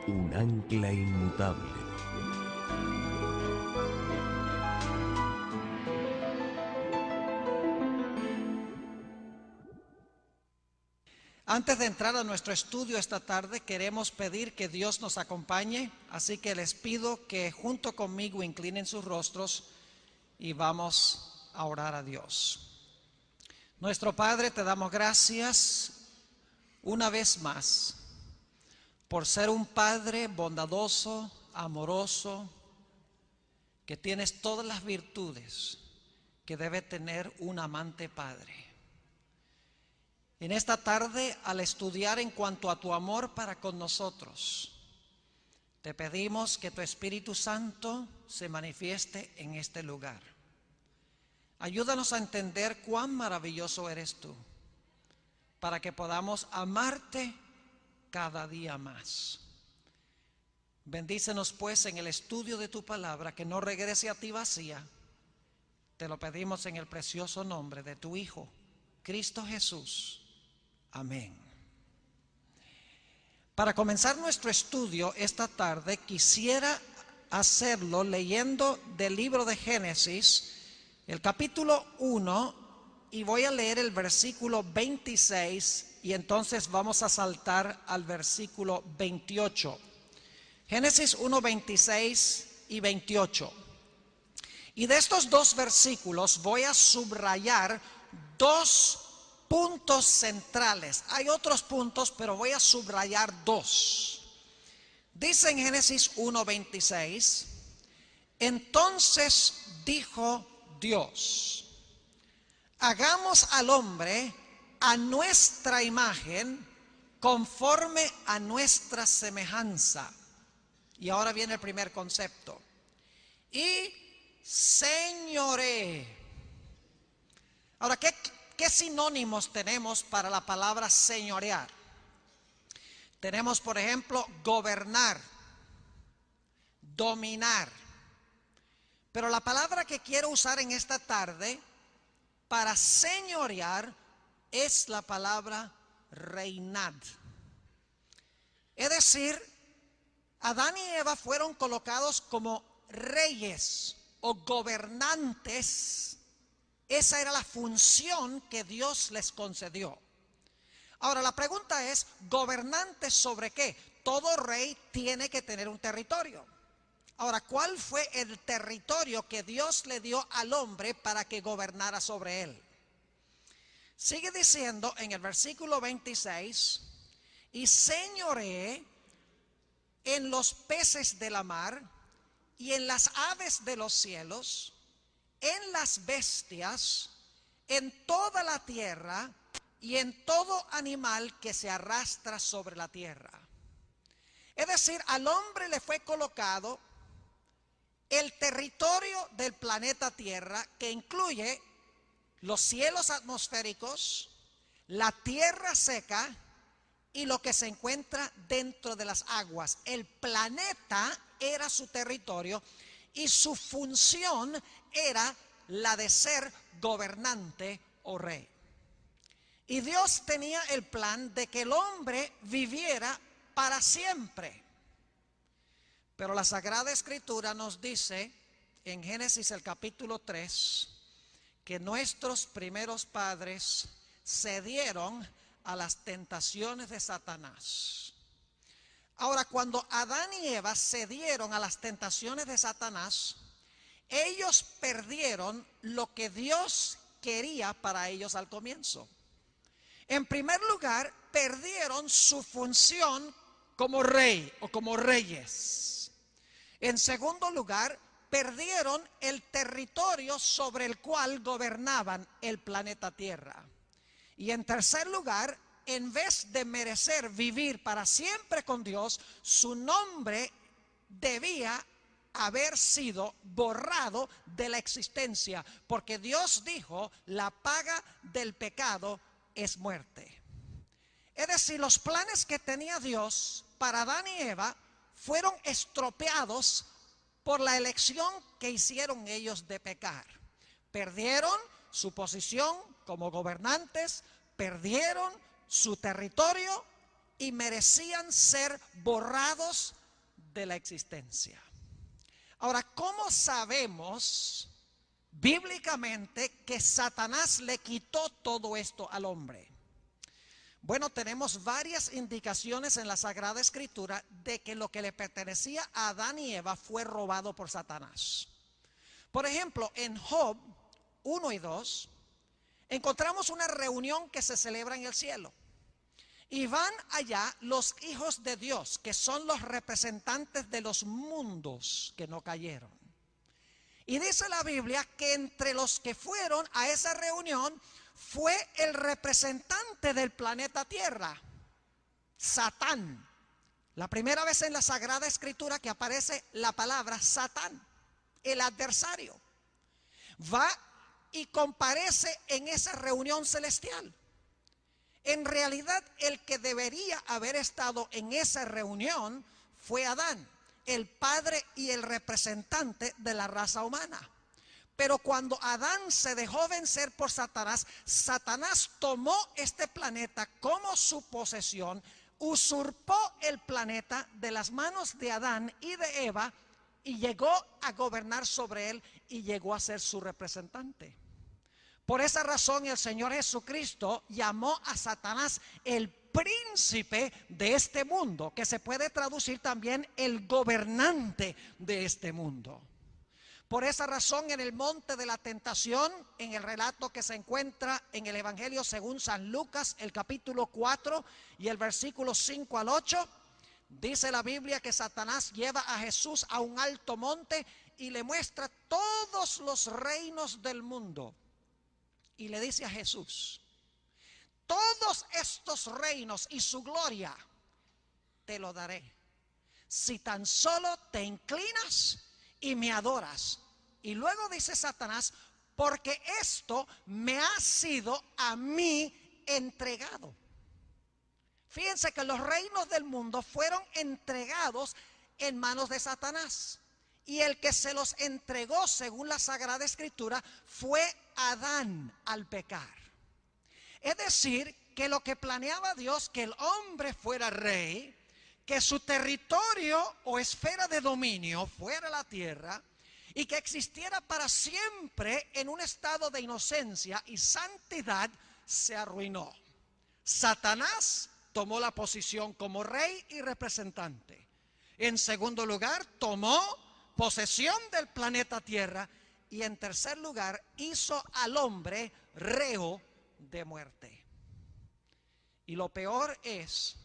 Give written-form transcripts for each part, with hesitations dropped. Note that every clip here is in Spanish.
Un ancla inmutable. Antes de entrar a nuestro estudio esta tarde, queremos pedir que Dios nos acompañe, así que les pido que junto conmigo inclinen sus rostros y vamos a orar a Dios. Nuestro Padre, te damos gracias una vez más por ser un Padre bondadoso, amoroso, que tienes todas las virtudes que debe tener un amante Padre. En esta tarde, al estudiar en cuanto a tu amor para con nosotros, te pedimos que tu Espíritu Santo se manifieste en este lugar. Ayúdanos a entender cuán maravilloso eres tú, para que podamos amarte cada día más. Bendícenos pues en el estudio de tu palabra, que no regrese a ti vacía. Te lo pedimos en el precioso nombre de tu Hijo, Cristo Jesús. Amén. Para comenzar nuestro estudio esta tarde, quisiera hacerlo leyendo del libro de Génesis, el capítulo 1, y voy a leer el versículo 26 y entonces vamos a saltar al versículo 28. Génesis 1, 26 y 28. Y de estos dos versículos voy a subrayar dos puntos centrales. Hay otros puntos, pero voy a subrayar dos. Dice en Génesis 1:26, entonces dijo Dios, hagamos al hombre a nuestra imagen, conforme a nuestra semejanza. Y ahora viene el primer concepto. Y señoree. Ahora, ¿qué sinónimos tenemos para la palabra señorear? Tenemos, por ejemplo, gobernar, dominar. Pero la palabra que quiero usar en esta tarde para señorear es la palabra reinar. Es decir, Adán y Eva fueron colocados como reyes o gobernantes. Esa era la función que Dios les concedió. Ahora la pregunta es, ¿gobernantes sobre qué? Todo rey tiene que tener un territorio. Ahora, ¿cuál fue el territorio que Dios le dio al hombre para que gobernara sobre él? Sigue diciendo en el versículo 26, y señoreé en los peces de la mar y en las aves de los cielos, en las bestias, en toda la tierra y en todo animal que se arrastra sobre la tierra. Es decir, al hombre le fue colocado el territorio del planeta Tierra, que incluye los cielos atmosféricos, la tierra seca y lo que se encuentra dentro de las aguas. El planeta era su territorio y su función era la de ser gobernante o rey. Y Dios tenía el plan de que el hombre viviera para siempre. Pero la Sagrada Escritura nos dice en Génesis el capítulo 3 que nuestros primeros padres cedieron a las tentaciones de Satanás. Ahora, cuando Adán y Eva cedieron a las tentaciones de Satanás, ellos perdieron lo que Dios quería para ellos al comienzo. En primer lugar, perdieron su función como rey o como reyes. En segundo lugar, perdieron el territorio sobre el cual gobernaban el planeta Tierra. Y en tercer lugar, en vez de merecer vivir para siempre con Dios, su nombre debía haber sido borrado de la existencia, porque Dios dijo, la paga del pecado es muerte. Es decir, los planes que tenía Dios para Adán y Eva fueron estropeados por la elección que hicieron ellos de pecar. Perdieron su posición como gobernantes, perdieron su territorio y merecían ser borrados de la existencia. Ahora, ¿cómo sabemos bíblicamente que Satanás le quitó todo esto al hombre? Bueno, tenemos varias indicaciones en la Sagrada Escritura de que lo que le pertenecía a Adán y Eva fue robado por Satanás. Por ejemplo, en Job 1 y 2 encontramos una reunión que se celebra en el cielo. Y van allá los hijos de Dios, que son los representantes de los mundos que no cayeron. Y dice la Biblia que entre los que fueron a esa reunión fue el representante del planeta Tierra, Satán. La primera vez en la Sagrada Escritura que aparece la palabra Satán, el adversario. Va y comparece en esa reunión celestial. En realidad, el que debería haber estado en esa reunión fue Adán, el padre y el representante de la raza humana. Pero cuando Adán se dejó vencer por Satanás, Satanás tomó este planeta como su posesión, usurpó el planeta de las manos de Adán y de Eva y llegó a gobernar sobre él y llegó a ser su representante. Por esa razón el Señor Jesucristo llamó a Satanás el príncipe de este mundo, que se puede traducir también el gobernante de este mundo. Por esa razón en el monte de la tentación, en el relato que se encuentra en el Evangelio según San Lucas, el capítulo 4 y el versículo 5 al 8, dice la Biblia que Satanás lleva a Jesús a un alto monte y le muestra todos los reinos del mundo. Y le dice a Jesús: todos estos reinos y su gloria te lo daré, si tan solo te inclinas y me adoras. Y luego dice Satanás: porque esto me ha sido a mí entregado. Fíjense que los reinos del mundo fueron entregados en manos de Satanás. Y el que se los entregó, según la Sagrada Escritura, fue Adán al pecar. Es decir, que lo que planeaba Dios, que el hombre fuera rey, que su territorio o esfera de dominio fuera la tierra, y que existiera para siempre en un estado de inocencia y santidad, se arruinó. Satanás tomó la posición como rey y representante. En segundo lugar, tomó posesión del planeta Tierra, y en tercer lugar hizo al hombre reo de muerte. Y lo peor es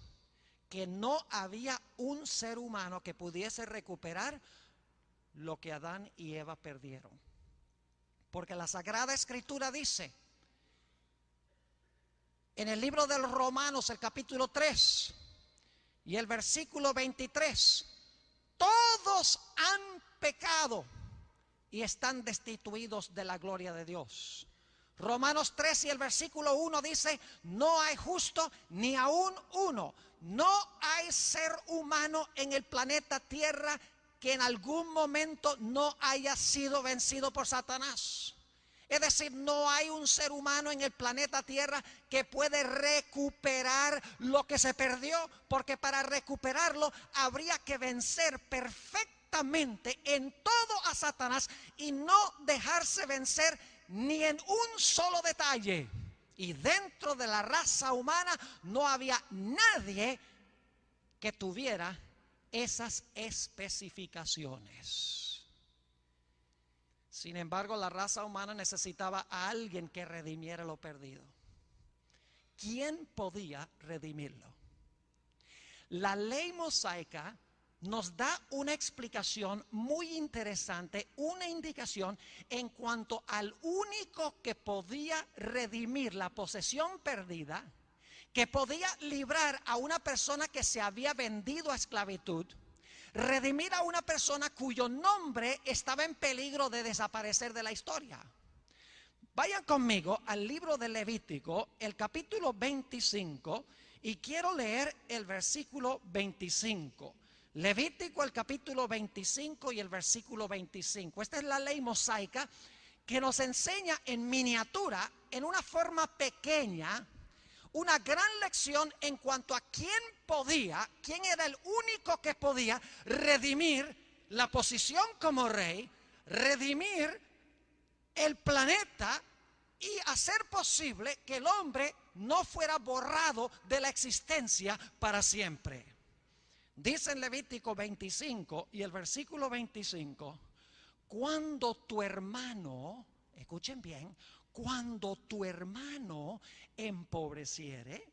que no había un ser humano que pudiese recuperar lo que Adán y Eva perdieron. Porque la Sagrada Escritura dice en el libro de los Romanos, el capítulo 3 y el versículo 23, todos han pecado y están destituidos de la gloria de Dios. Romanos 3 y el versículo 1 dice: no hay justo ni aún uno. No hay ser humano en el planeta Tierra que en algún momento no haya sido vencido por Satanás. Es decir, no hay un ser humano en el planeta Tierra que puede recuperar lo que se perdió, porque para recuperarlo habría que vencer perfectamente en todo a Satanás y no dejarse vencer ni en un solo detalle. Y dentro de la raza humana no había nadie que tuviera esas especificaciones. Sin embargo, la raza humana necesitaba a alguien que redimiera lo perdido. ¿Quién podía redimirlo? La ley mosaica nos da una explicación muy interesante, una indicación en cuanto al único que podía redimir la posesión perdida, que podía librar a una persona que se había vendido a esclavitud, redimir a una persona cuyo nombre estaba en peligro de desaparecer de la historia. Vayan conmigo al libro de Levítico, el capítulo 25, y quiero leer el versículo 25. Levítico, el capítulo 25 y el versículo 25. Esta es la ley mosaica que nos enseña en miniatura, en una forma pequeña, una gran lección en cuanto a quién era el único que podía redimir la posición como rey, redimir el planeta y hacer posible que el hombre no fuera borrado de la existencia para siempre. Dice en Levítico 25 y el versículo 25, cuando tu hermano, escuchen bien, cuando tu hermano empobreciere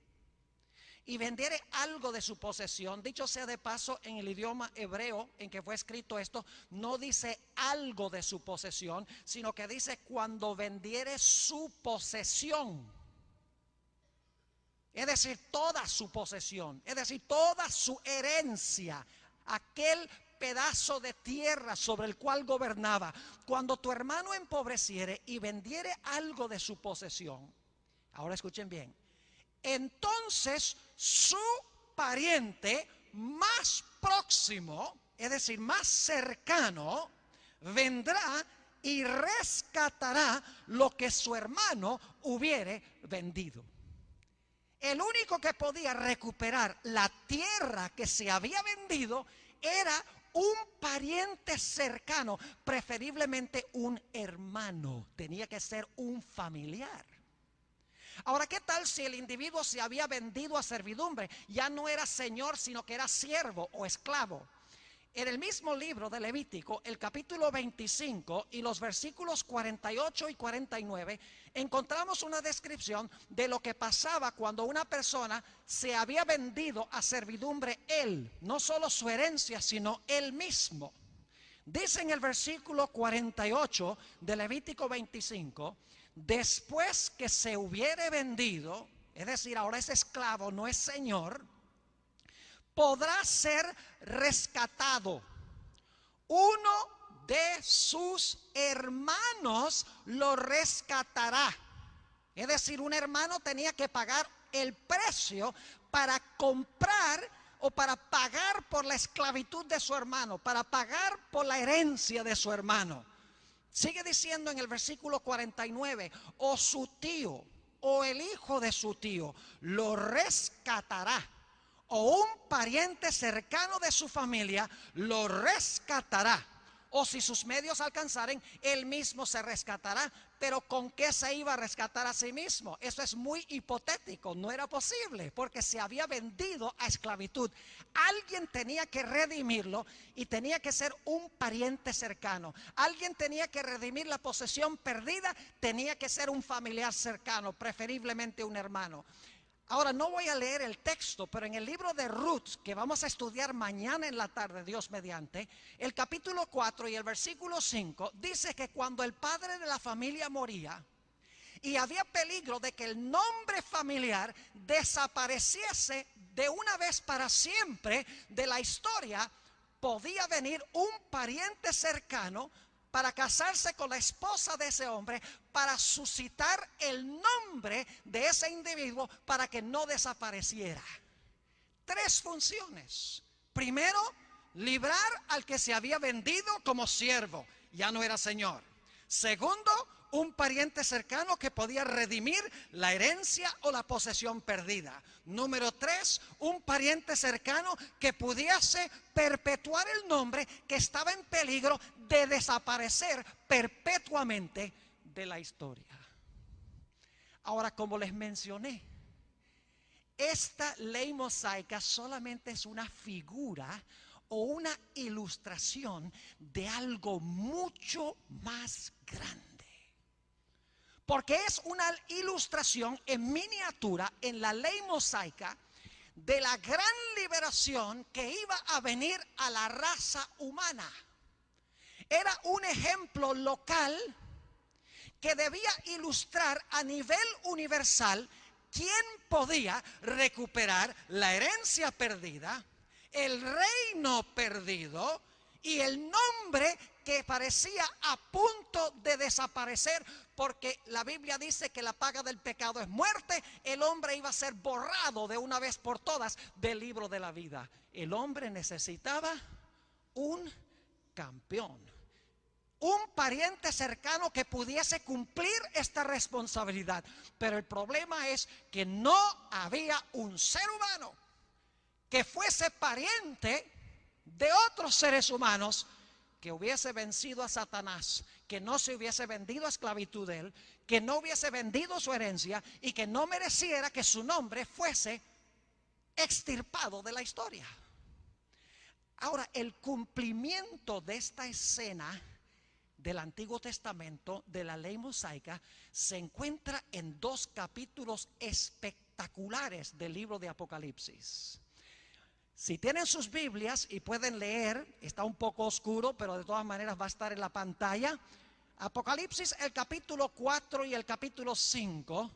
y vendiere algo de su posesión, dicho sea de paso, en el idioma hebreo en que fue escrito esto, no dice algo de su posesión, sino que dice cuando vendiere su posesión. Es decir, toda su posesión, es decir, toda su herencia, aquel pedazo de tierra sobre el cual gobernaba. Cuando tu hermano empobreciere y vendiere algo de su posesión, ahora escuchen bien, entonces su pariente más próximo, es decir, más cercano, vendrá y rescatará lo que su hermano hubiere vendido. El único que podía recuperar la tierra que se había vendido era un pariente cercano, preferiblemente un hermano. Tenía que ser un familiar. Ahora, ¿qué tal si el individuo se había vendido a servidumbre? Ya no era señor, sino que era siervo o esclavo. En el mismo libro de Levítico, el capítulo 25 y los versículos 48 y 49, encontramos una descripción de lo que pasaba cuando una persona se había vendido a servidumbre él, no solo su herencia, sino él mismo. Dice en el versículo 48 de Levítico 25, después que se hubiere vendido, es decir, ahora es esclavo, no es señor, podrá ser rescatado. Uno de sus hermanos lo rescatará. Es decir, un hermano tenía que pagar el precio para comprar o para pagar por la esclavitud de su hermano, para pagar por la herencia de su hermano. Sigue diciendo en el versículo 49, o su tío o el hijo de su tío lo rescatará, o un pariente cercano de su familia lo rescatará, o si sus medios alcanzaren, él mismo se rescatará. Pero ¿con qué se iba a rescatar a sí mismo? Eso es muy hipotético, no era posible, porque se había vendido a esclavitud. Alguien tenía que redimirlo y tenía que ser un pariente cercano. Alguien tenía que redimir la posesión perdida, tenía que ser un familiar cercano, preferiblemente un hermano. Ahora no voy a leer el texto, pero en el libro de Ruth, que vamos a estudiar mañana en la tarde, Dios mediante, el capítulo 4 y el versículo 5 dice que cuando el padre de la familia moría y había peligro de que el nombre familiar desapareciese de una vez para siempre de la historia, podía venir un pariente cercano para casarse con la esposa de ese hombre, para suscitar el nombre de ese individuo para que no desapareciera. Tres funciones. Primero, librar al que se había vendido como siervo, ya no era señor. Segundo, un pariente cercano que podía redimir la herencia o la posesión perdida. Número 3, un pariente cercano que pudiese perpetuar el nombre que estaba en peligro de desaparecer perpetuamente de la historia. Ahora, como les mencioné, esta ley mosaica solamente es una figura o una ilustración de algo mucho más grande. Porque es una ilustración en miniatura en la ley mosaica de la gran liberación que iba a venir a la raza humana. Era un ejemplo local que debía ilustrar a nivel universal quién podía recuperar la herencia perdida, el reino perdido y el nombre que parecía a punto de desaparecer, porque la Biblia dice que la paga del pecado es muerte. El hombre iba a ser borrado de una vez por todas del libro de la vida. El hombre necesitaba un campeón, un pariente cercano que pudiese cumplir esta responsabilidad. Pero el problema es que no había un ser humano que fuese pariente de otros seres humanos que hubiese vencido a Satanás, que no se hubiese vendido a esclavitud de él, que no hubiese vendido su herencia y que no mereciera que su nombre fuese extirpado de la historia. Ahora, el cumplimiento de esta escena del Antiguo Testamento, de la ley mosaica, se encuentra en 2 capítulos espectaculares del libro de Apocalipsis. Si tienen sus Biblias y pueden leer, está un poco oscuro, pero de todas maneras va a estar en la pantalla. Apocalipsis, el capítulo 4 y el capítulo 5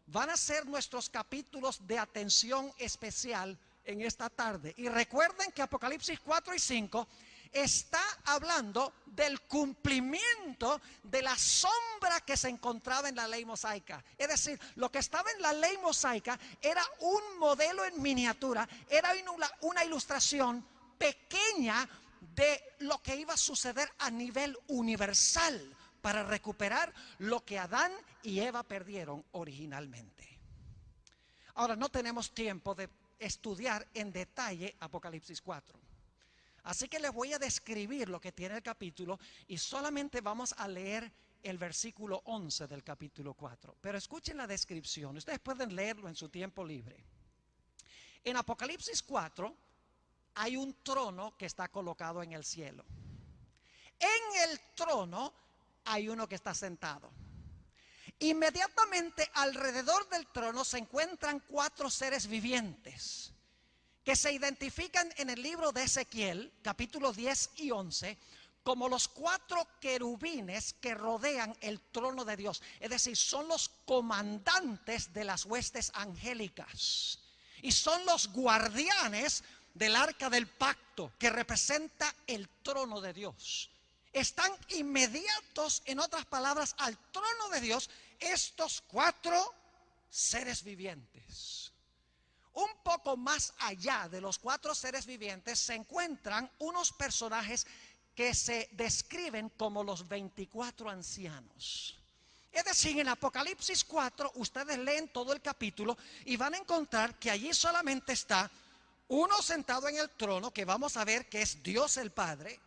van a ser nuestros capítulos de atención especial en esta tarde. Y recuerden que Apocalipsis 4 y 5 está hablando del cumplimiento de la sombra que se encontraba en la ley mosaica. Es decir, lo que estaba en la ley mosaica era un modelo en miniatura, era una ilustración pequeña de lo que iba a suceder a nivel universal para recuperar lo que Adán y Eva perdieron originalmente. Ahora, no tenemos tiempo de estudiar en detalle Apocalipsis 4. Así que les voy a describir lo que tiene el capítulo y solamente vamos a leer el versículo 11 del capítulo 4. Pero escuchen la descripción, ustedes pueden leerlo en su tiempo libre. En Apocalipsis 4 hay un trono que está colocado en el cielo. En el trono hay uno que está sentado. Inmediatamente alrededor del trono se encuentran 4 seres vivientes que se identifican en el libro de Ezequiel, capítulo 10 y 11, como los 4 querubines que rodean el trono de Dios. Es decir, son los comandantes de las huestes angélicas y son los guardianes del arca del pacto que representa el trono de Dios. Están inmediatos, en otras palabras, al trono de Dios estos 4 seres vivientes. Un poco más allá de los 4 seres vivientes se encuentran unos personajes que se describen como los 24 ancianos. Es decir, en Apocalipsis 4 ustedes leen todo el capítulo y van a encontrar que allí solamente está uno sentado en el trono, que vamos a ver que es Dios el Padre.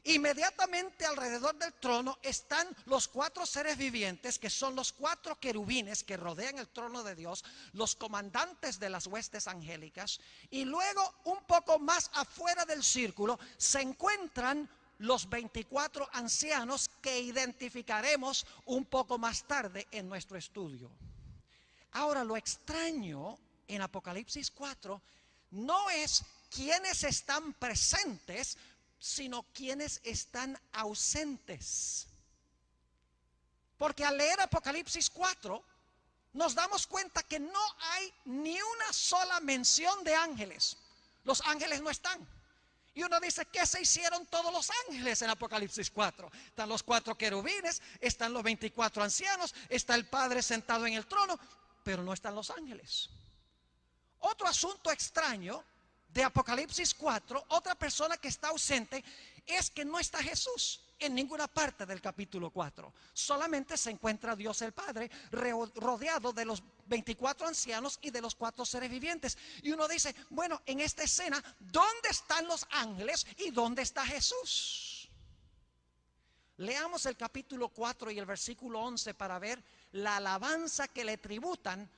Inmediatamente alrededor del trono están los 4 seres vivientes, que son los 4 querubines que rodean el trono de Dios, los comandantes de las huestes angélicas. Y luego, un poco más afuera del círculo, se encuentran los 24 ancianos que identificaremos un poco más tarde en nuestro estudio. Ahora, lo extraño en Apocalipsis 4 no es quiénes están presentes, sino quienes están ausentes. Porque al leer Apocalipsis 4 nos damos cuenta que no hay ni una sola mención de ángeles. Los ángeles no están. Y uno dice, ¿qué se hicieron todos los ángeles en Apocalipsis 4? Están los 4 querubines, están los 24 ancianos, está el Padre sentado en el trono, pero no están los ángeles. Otro asunto extraño de Apocalipsis 4, otra persona que está ausente, es que no está Jesús en ninguna parte del capítulo 4. Solamente se encuentra Dios el Padre rodeado de los 24 ancianos y de los 4 seres vivientes. Y uno dice, bueno, en esta escena, ¿dónde están los ángeles y dónde está Jesús? Leamos el capítulo 4 y el versículo 11 para ver la alabanza que le tributan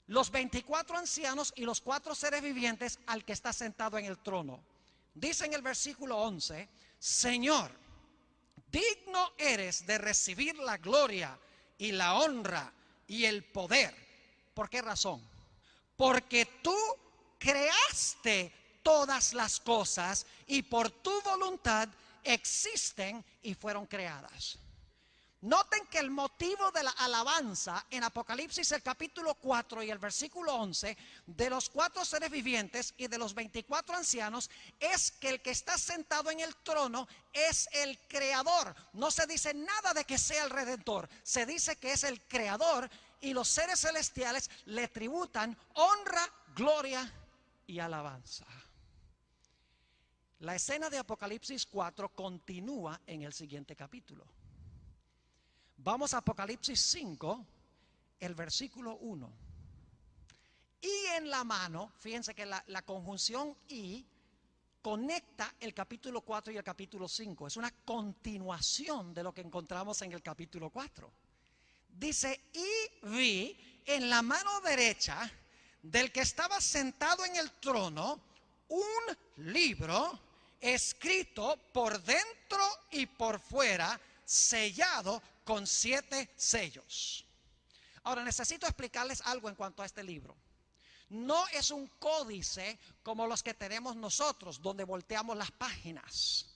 los 24 ancianos y los 4 seres vivientes al que está sentado en el trono. Dice en el versículo 11, Señor, digno eres de recibir la gloria y la honra y el poder. ¿Por qué razón? Porque tú creaste todas las cosas y por tu voluntad existen y fueron creadas. Noten que el motivo de la alabanza en Apocalipsis el capítulo 4 y el versículo 11 de los 4 seres vivientes y de los 24 ancianos es que el que está sentado en el trono es el creador. No se dice nada de que sea el redentor, se dice que es el creador, y los seres celestiales le tributan honra, gloria y alabanza. La escena de Apocalipsis 4 continúa en el siguiente capítulo. Vamos a Apocalipsis 5, el versículo 1. Y en la mano, fíjense que la conjunción y conecta el capítulo 4 y el capítulo 5. Es una continuación de lo que encontramos en el capítulo 4. Dice, y vi en la mano derecha del que estaba sentado en el trono un libro escrito por dentro y por fuera, sellado con 7 sellos. Ahora necesito explicarles algo en cuanto a este libro. No es un códice como los que tenemos nosotros, donde volteamos las páginas.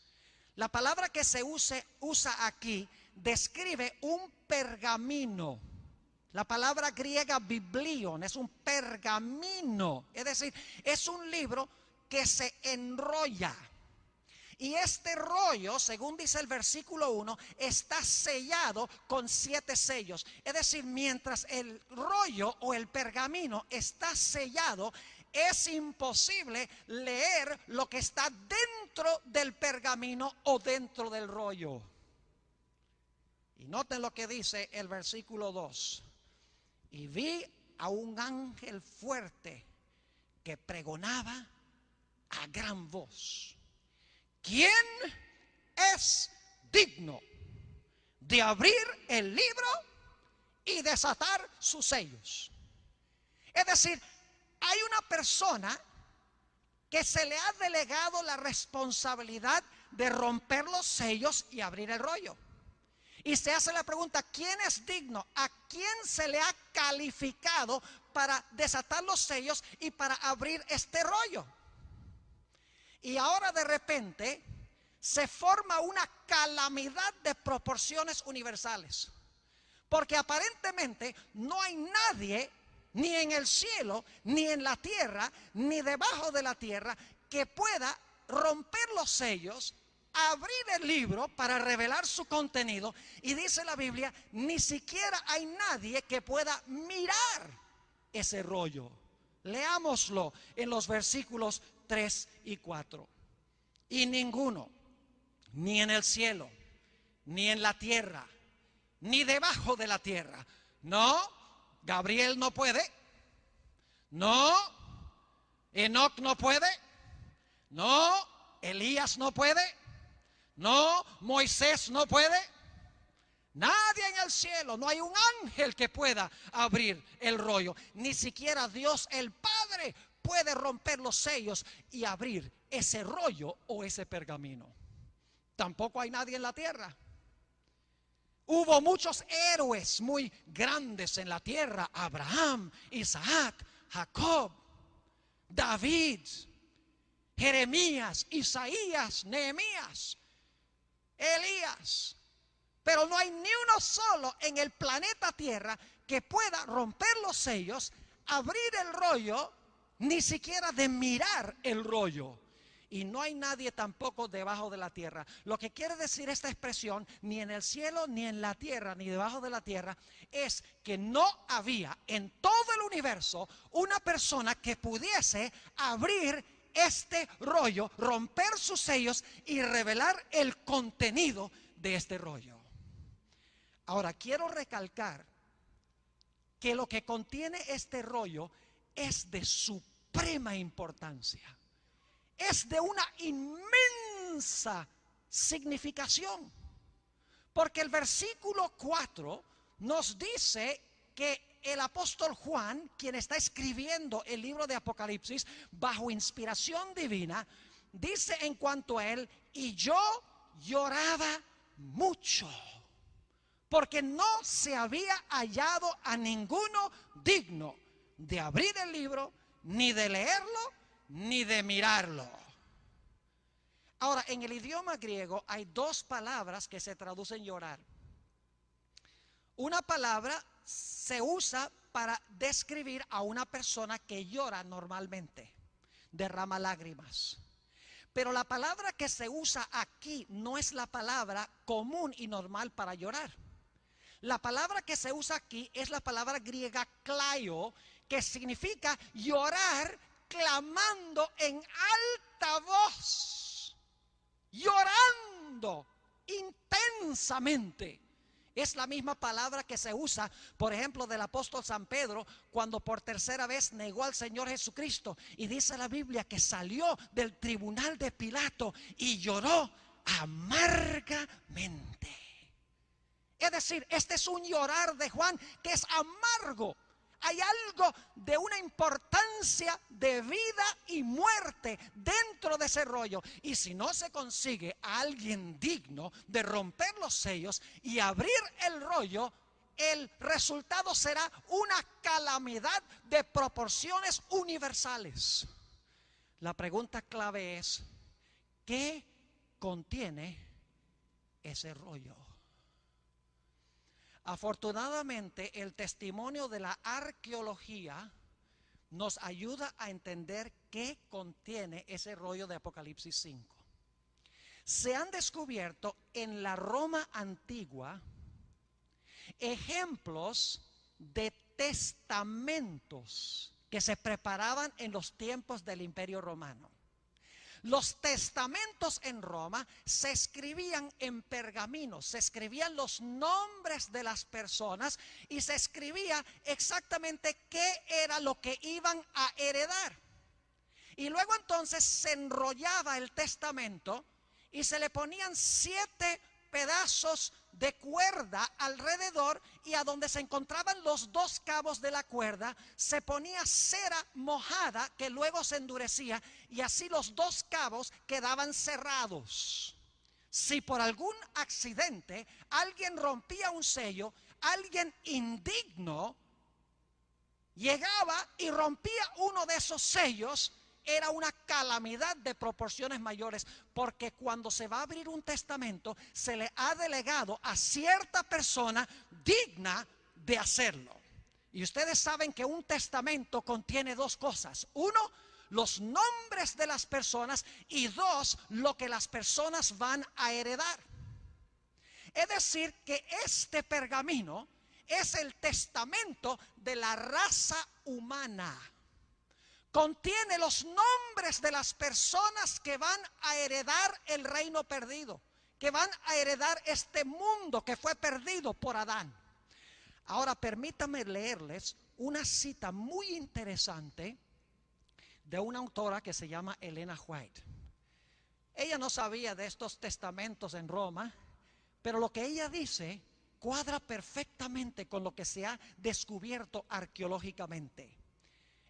La palabra que se usa aquí describe un pergamino. La palabra griega biblion es un pergamino, es decir, es un libro que se enrolla. Y este rollo, según dice el versículo 1, está sellado con 7 sellos. Es decir, mientras el rollo o el pergamino está sellado, es imposible leer lo que está dentro del pergamino o dentro del rollo. Y noten lo que dice el versículo 2. Y vi a un ángel fuerte que pregonaba a gran voz: ¿quién es digno de abrir el libro y desatar sus sellos? Es decir, hay una persona que se le ha delegado la responsabilidad de romper los sellos y abrir el rollo. Y se hace la pregunta, ¿quién es digno? ¿A quién se le ha calificado para desatar los sellos y para abrir este rollo? Y ahora de repente se forma una calamidad de proporciones universales. Porque aparentemente no hay nadie, ni en el cielo, ni en la tierra, ni debajo de la tierra, que pueda romper los sellos, abrir el libro para revelar su contenido. Y dice la Biblia, ni siquiera hay nadie que pueda mirar ese rollo. Leámoslo en los versículos 3 y 4. Y ninguno, ni en el cielo, ni en la tierra, ni debajo de la tierra. No, Gabriel no puede. No, Enoc no puede. No, Elías no puede. No, Moisés no puede. Nadie en el cielo, no hay un ángel que pueda abrir el rollo. Ni siquiera Dios el Padre puede romper los sellos y abrir ese rollo o ese pergamino. Tampoco hay nadie en la tierra. Hubo muchos héroes muy grandes en la tierra: Abraham, Isaac, Jacob, David, Jeremías, Isaías, Nehemías, Elías. Pero no hay ni uno solo en el planeta Tierra que pueda romper los sellos, abrir el rollo, ni siquiera de mirar el rollo. Y no hay nadie tampoco debajo de la tierra. Lo que quiere decir esta expresión, ni en el cielo, ni en la tierra, ni debajo de la tierra, es que no había en todo el universo una persona que pudiese abrir este rollo, romper sus sellos y revelar el contenido de este rollo. Ahora, quiero recalcar que lo que contiene este rollo es de suprema importancia. Es de una inmensa significación. Porque el versículo 4 nos dice que el apóstol Juan, quien está escribiendo el libro de Apocalipsis bajo inspiración divina, dice en cuanto a él: y yo lloraba mucho, porque no se había hallado a ninguno digno de abrir el libro, ni de leerlo, ni de mirarlo. Ahora, en el idioma griego hay 2 palabras que se traducen llorar. Una palabra se usa para describir a una persona que llora normalmente, derrama lágrimas. Pero la palabra que se usa aquí no es la palabra común y normal para llorar. La palabra que se usa aquí es la palabra griega klaio, que significa llorar clamando en alta voz. llorando intensamente. Es la misma palabra que se usa, por ejemplo, del apóstol San Pedro, cuando por tercera vez negó al Señor Jesucristo. Y dice la Biblia que salió del tribunal de Pilato y lloró amargamente. Es decir, este es un llorar de Juan que es amargo. Hay algo de una importancia de vida y muerte dentro de ese rollo. Y si no se consigue a alguien digno de romper los sellos y abrir el rollo, el resultado será una calamidad de proporciones universales. La pregunta clave es, ¿qué contiene ese rollo? Afortunadamente, el testimonio de la arqueología nos ayuda a entender qué contiene ese rollo de Apocalipsis 5. Se han descubierto en la Roma antigua ejemplos de testamentos que se preparaban en los tiempos del Imperio Romano. Los testamentos en Roma se escribían en pergaminos, se escribían los nombres de las personas y se escribía exactamente qué era lo que iban a heredar. Y luego entonces se enrollaba el testamento y se le ponían 7 pedazos de cuerda alrededor, y a donde se encontraban los 2 cabos de la cuerda se ponía cera mojada que luego se endurecía, y así los 2 cabos quedaban cerrados. Si por algún accidente alguien rompía un sello, alguien indigno llegaba y rompía uno de esos sellos, era una calamidad de proporciones mayores, porque cuando se va a abrir un testamento se le ha delegado a cierta persona digna de hacerlo. Y ustedes saben que un testamento contiene 2 cosas: 1, los nombres de las personas, y 2, lo que las personas van a heredar. Es decir, que este pergamino es el testamento de la raza humana. Contiene los nombres de las personas que van a heredar el reino perdido, que van a heredar este mundo que fue perdido por Adán. Ahora permítanme leerles una cita muy interesante de una autora que se llama Elena White. Ella no sabía de estos testamentos en Roma, pero lo que ella dice cuadra perfectamente con lo que se ha descubierto arqueológicamente.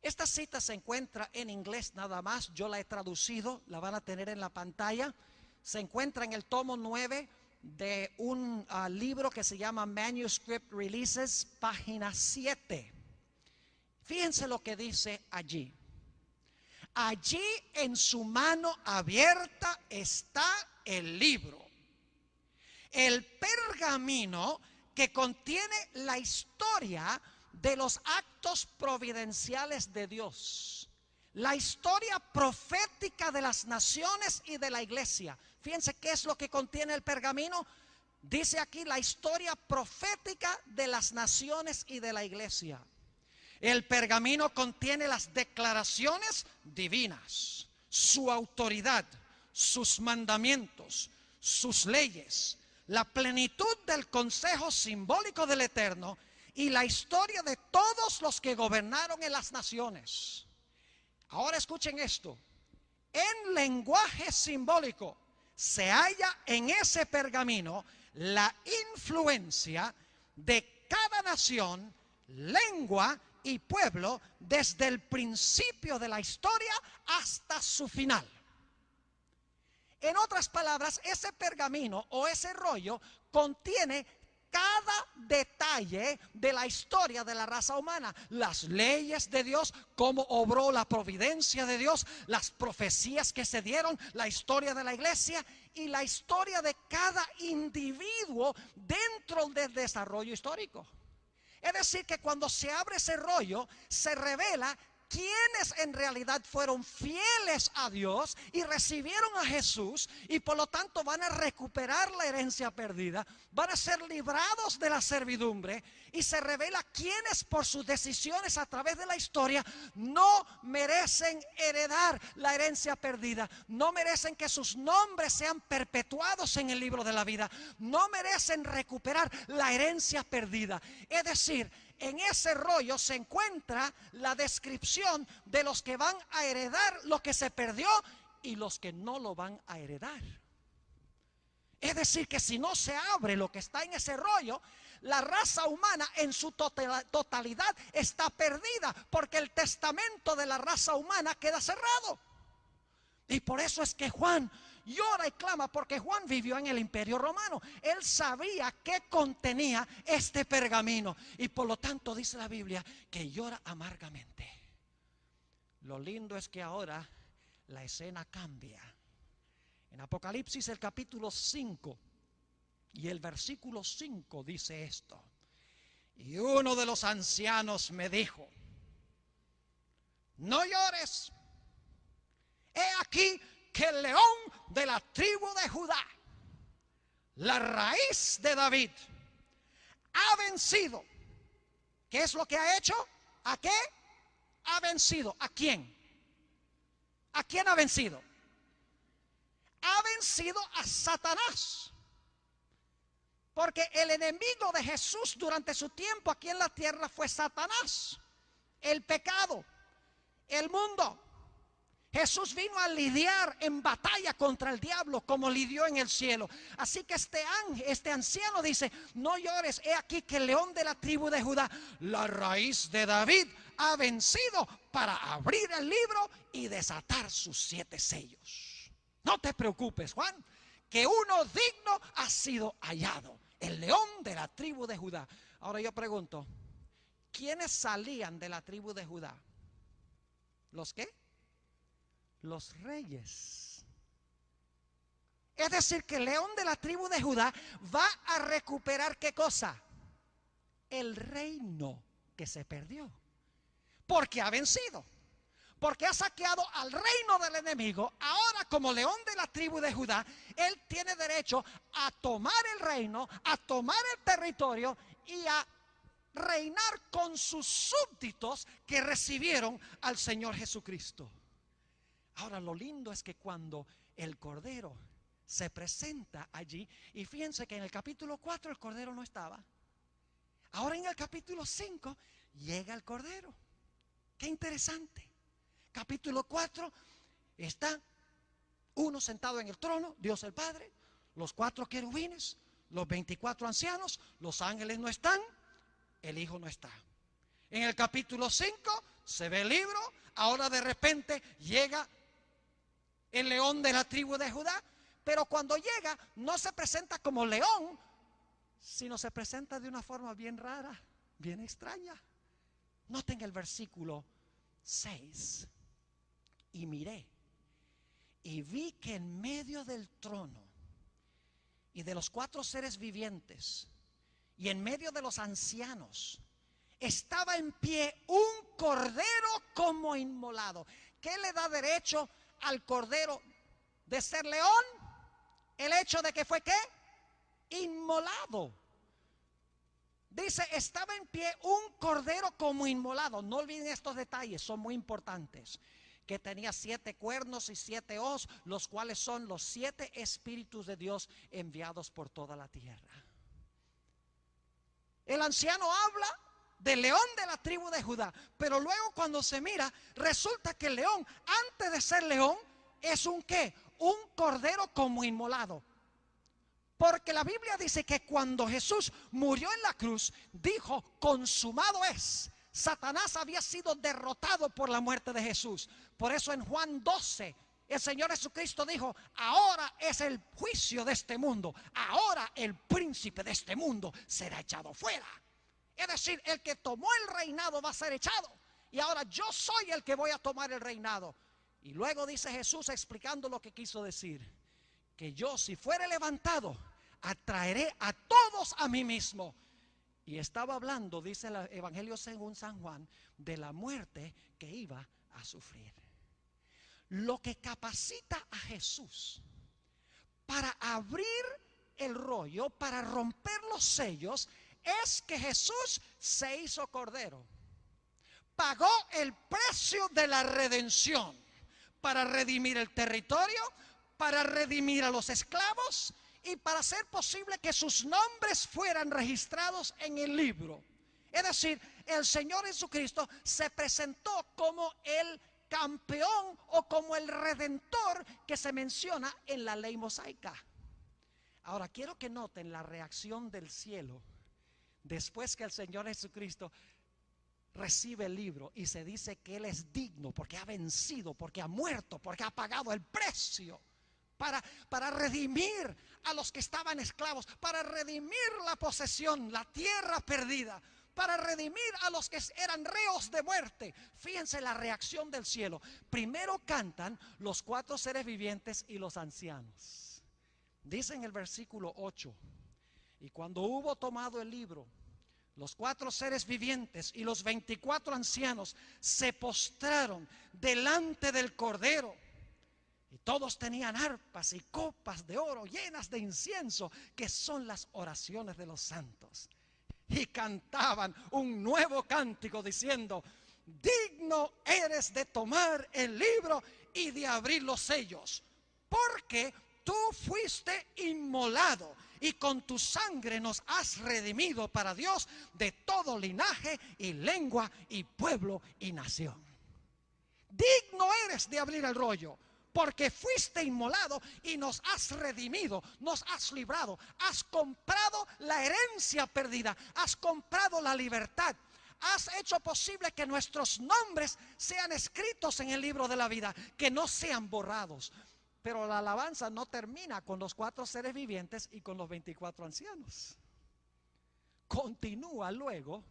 Esta cita se encuentra en inglés nada más, yo la he traducido, la van a tener en la pantalla. Se encuentra en el tomo 9 de un libro que se llama Manuscript Releases, página 7. Fíjense lo que dice allí. Allí en su mano abierta está el libro, el pergamino que contiene la historia de los actos providenciales de Dios, la historia profética de las naciones y de la iglesia. Fíjense qué es lo que contiene el pergamino. Dice aquí la historia profética de las naciones y de la iglesia. El pergamino contiene las declaraciones divinas, su autoridad, sus mandamientos, sus leyes, la plenitud del consejo simbólico del Eterno y la historia de todos los que gobernaron en las naciones. Ahora escuchen esto. En lenguaje simbólico se halla en ese pergamino la influencia de cada nación, lengua y pueblo desde el principio de la historia hasta su final. En otras palabras, ese pergamino o ese rollo contiene cada detalle de la historia de la raza humana, las leyes de Dios, cómo obró la providencia de Dios, las profecías que se dieron, la historia de la iglesia y la historia de cada individuo dentro del desarrollo histórico. Es decir, que cuando se abre ese rollo, se revela quienes en realidad fueron fieles a Dios y recibieron a Jesús y por lo tanto van a recuperar la herencia perdida, van a ser librados de la servidumbre, y se revela quienes por sus decisiones a través de la historia no merecen heredar la herencia perdida, no merecen que sus nombres sean perpetuados en el libro de la vida, no merecen recuperar la herencia perdida. Es decir, en ese rollo se encuentra la descripción de los que van a heredar lo que se perdió y los que no lo van a heredar. Es decir, que si no se abre lo que está en ese rollo, la raza humana en su totalidad está perdida, porque el testamento de la raza humana queda cerrado. Y por eso es que Juan llora y clama, porque Juan vivió en el Imperio Romano. Él sabía qué contenía este pergamino y por lo tanto dice la Biblia que llora amargamente. Lo lindo es que ahora la escena cambia. En Apocalipsis el capítulo 5 y el versículo 5 dice esto: y uno de los ancianos me dijo: no llores, he aquí que el león de la tribu de Judá, la raíz de David, ha vencido. ¿Qué es lo que ha hecho? ¿A qué? Ha vencido. ¿A quién? ¿A quién ha vencido? Ha vencido a Satanás. Porque el enemigo de Jesús durante su tiempo aquí en la tierra fue Satanás, el pecado, el mundo. Jesús vino a lidiar en batalla contra el diablo como lidió en el cielo. Así que este anciano dice: no llores, he aquí que el león de la tribu de Judá, la raíz de David, ha vencido para abrir el libro y desatar sus 7 sellos. No te preocupes, Juan, que uno digno ha sido hallado, el león de la tribu de Judá. Ahora yo pregunto, ¿quiénes salían de la tribu de Judá? ¿Los qué? Los reyes. Es decir, que el león de la tribu de Judá va a recuperar ¿qué cosa? El reino que se perdió, porque ha vencido, porque ha saqueado al reino del enemigo. Ahora, como león de la tribu de Judá, él tiene derecho a tomar el reino, a tomar el territorio y a reinar con sus súbditos que recibieron al Señor Jesucristo. Ahora, lo lindo es que cuando el Cordero se presenta allí, y fíjense que en el capítulo 4 el Cordero no estaba. Ahora en el capítulo 5 llega el Cordero. Qué interesante. Capítulo 4 está uno sentado en el trono, Dios el Padre, los 4 querubines, los 24 ancianos, los ángeles no están, el Hijo no está. En el capítulo 5 se ve el libro. Ahora de repente llega el león de la tribu de Judá, pero cuando llega no se presenta como león, sino se presenta de una forma bien rara, bien extraña. Noten el versículo 6. Y miré y vi que en medio del trono y de los 4 seres vivientes y en medio de los ancianos estaba en pie un cordero como inmolado. ¿Qué le da derecho al cordero de ser león? El hecho de que fue ¿qué? Inmolado. Dice, estaba en pie un cordero como inmolado. No olviden estos detalles, son muy importantes. Que tenía 7 cuernos y 7 ojos, los cuales son los 7 espíritus de Dios enviados por toda la tierra. El anciano habla del león de la tribu de Judá, pero luego cuando se mira, resulta que el león, antes de ser león, es un ¿qué? Un cordero como inmolado. Porque la Biblia dice que cuando Jesús murió en la cruz, dijo, consumado es. Satanás había sido derrotado por la muerte de Jesús. Por eso en Juan 12, el Señor Jesucristo dijo, ahora es el juicio de este mundo. Ahora el príncipe de este mundo será echado fuera. Es decir, el que tomó el reinado va a ser echado. Y ahora yo soy el que voy a tomar el reinado. Y luego dice Jesús explicando lo que quiso decir. Que yo, si fuere levantado, atraeré a todos a mí mismo. Y estaba hablando, dice el Evangelio según San Juan, de la muerte que iba a sufrir. Lo que capacita a Jesús para abrir el rollo, para romper los sellos, es que Jesús se hizo cordero. Pagó el precio de la redención para redimir el territorio, para redimir a los esclavos y para hacer posible que sus nombres fueran registrados en el libro. Es decir, el Señor Jesucristo se presentó como el campeón o como el redentor que se menciona en la ley mosaica. Ahora quiero que noten la reacción del cielo después que el Señor Jesucristo recibe el libro y se dice que Él es digno porque ha vencido, porque ha muerto, porque ha pagado el precio para redimir a los que estaban esclavos, para redimir la posesión, la tierra perdida, para redimir a los que eran reos de muerte. Fíjense la reacción del cielo. Primero cantan los 4 seres vivientes y los ancianos. Dice en el versículo 8: y cuando hubo tomado el libro, los 4 seres vivientes y los 24 ancianos se postraron delante del Cordero. Y todos tenían arpas y copas de oro llenas de incienso, que son las oraciones de los santos. Y cantaban un nuevo cántico diciendo: digno eres de tomar el libro y de abrir los sellos, porque tú fuiste inmolado y con tu sangre nos has redimido para Dios de todo linaje y lengua y pueblo y nación. Digno eres de abrir el rollo, porque fuiste inmolado y nos has redimido, nos has librado, has comprado la herencia perdida, has comprado la libertad, has hecho posible que nuestros nombres sean escritos en el libro de la vida, que no sean borrados. Pero la alabanza no termina con los 4 seres vivientes y con los 24 ancianos. Continúa luego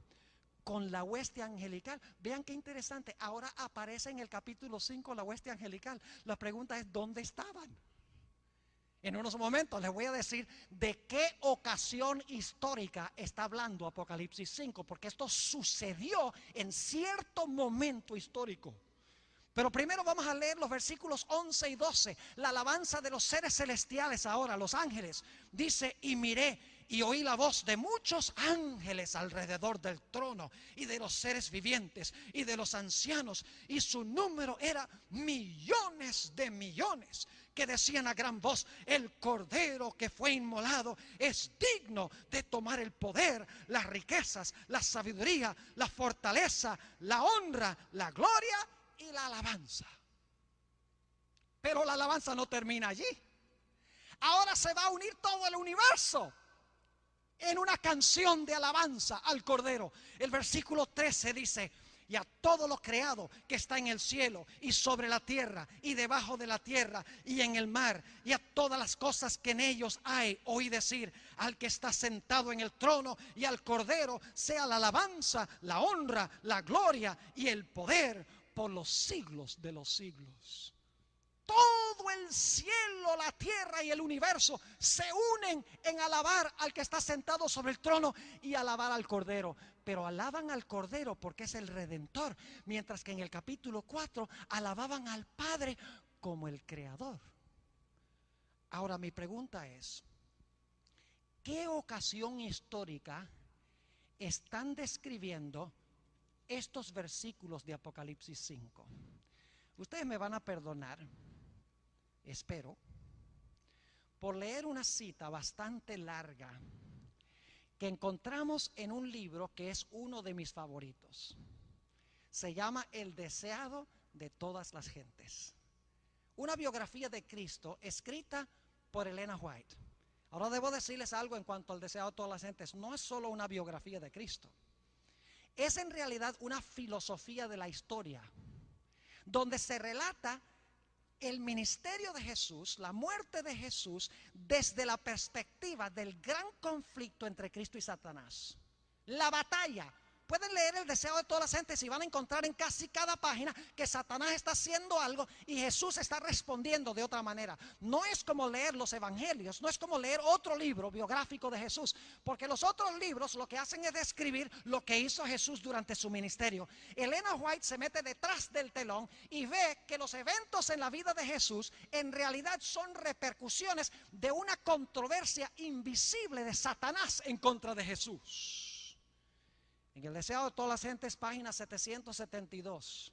con la hueste angelical. Vean qué interesante. Ahora aparece en el capítulo 5 la hueste angelical. La pregunta es: ¿dónde estaban? En unos momentos les voy a decir de qué ocasión histórica está hablando Apocalipsis 5, porque esto sucedió en cierto momento histórico. Pero primero vamos a leer los versículos 11 y 12, la alabanza de los seres celestiales ahora, los ángeles. Dice: y miré y oí la voz de muchos ángeles alrededor del trono y de los seres vivientes y de los ancianos, y su número era millones de millones, que decían a gran voz: el Cordero que fue inmolado es digno de tomar el poder, las riquezas, la sabiduría, la fortaleza, la honra, la gloria y la alabanza. Pero la alabanza no termina allí. Ahora se va a unir todo el universo en una canción de alabanza al Cordero. El versículo 13 dice: y a todo lo creado que está en el cielo y sobre la tierra y debajo de la tierra y en el mar, y a todas las cosas que en ellos hay, oí decir al que está sentado en el trono y al Cordero, sea la alabanza, la honra, la gloria y el poder por los siglos de los siglos. Todo el cielo, la tierra y el universo se unen en alabar al que está sentado sobre el trono y alabar al Cordero. Pero alaban al Cordero porque es el Redentor, mientras que en el capítulo 4 alababan al Padre como el Creador. Ahora mi pregunta es: ¿qué ocasión histórica están describiendo estos versículos de Apocalipsis 5? Ustedes me van a perdonar, espero, por leer una cita bastante larga que encontramos en un libro que es uno de mis favoritos. Se llama El deseado de todas las gentes, una biografía de Cristo escrita por Elena White. Ahora debo decirles algo en cuanto al deseado de todas las gentes. No es solo una biografía de Cristo, es en realidad una filosofía de la historia, donde se relata el ministerio de Jesús, la muerte de Jesús, desde la perspectiva del gran conflicto entre Cristo y Satanás. La batalla pueden leer El deseo de todas las gentes y van a encontrar en casi cada página que Satanás está haciendo algo y Jesús está respondiendo de otra manera. No es como leer los evangelios, no es como leer otro libro biográfico de Jesús, porque los otros libros lo que hacen es describir lo que hizo Jesús durante su ministerio. Elena White se mete detrás del telón y ve que los eventos en la vida de Jesús en realidad son repercusiones de una controversia invisible de Satanás en contra de Jesús. En El deseo de todas las gentes, página 772,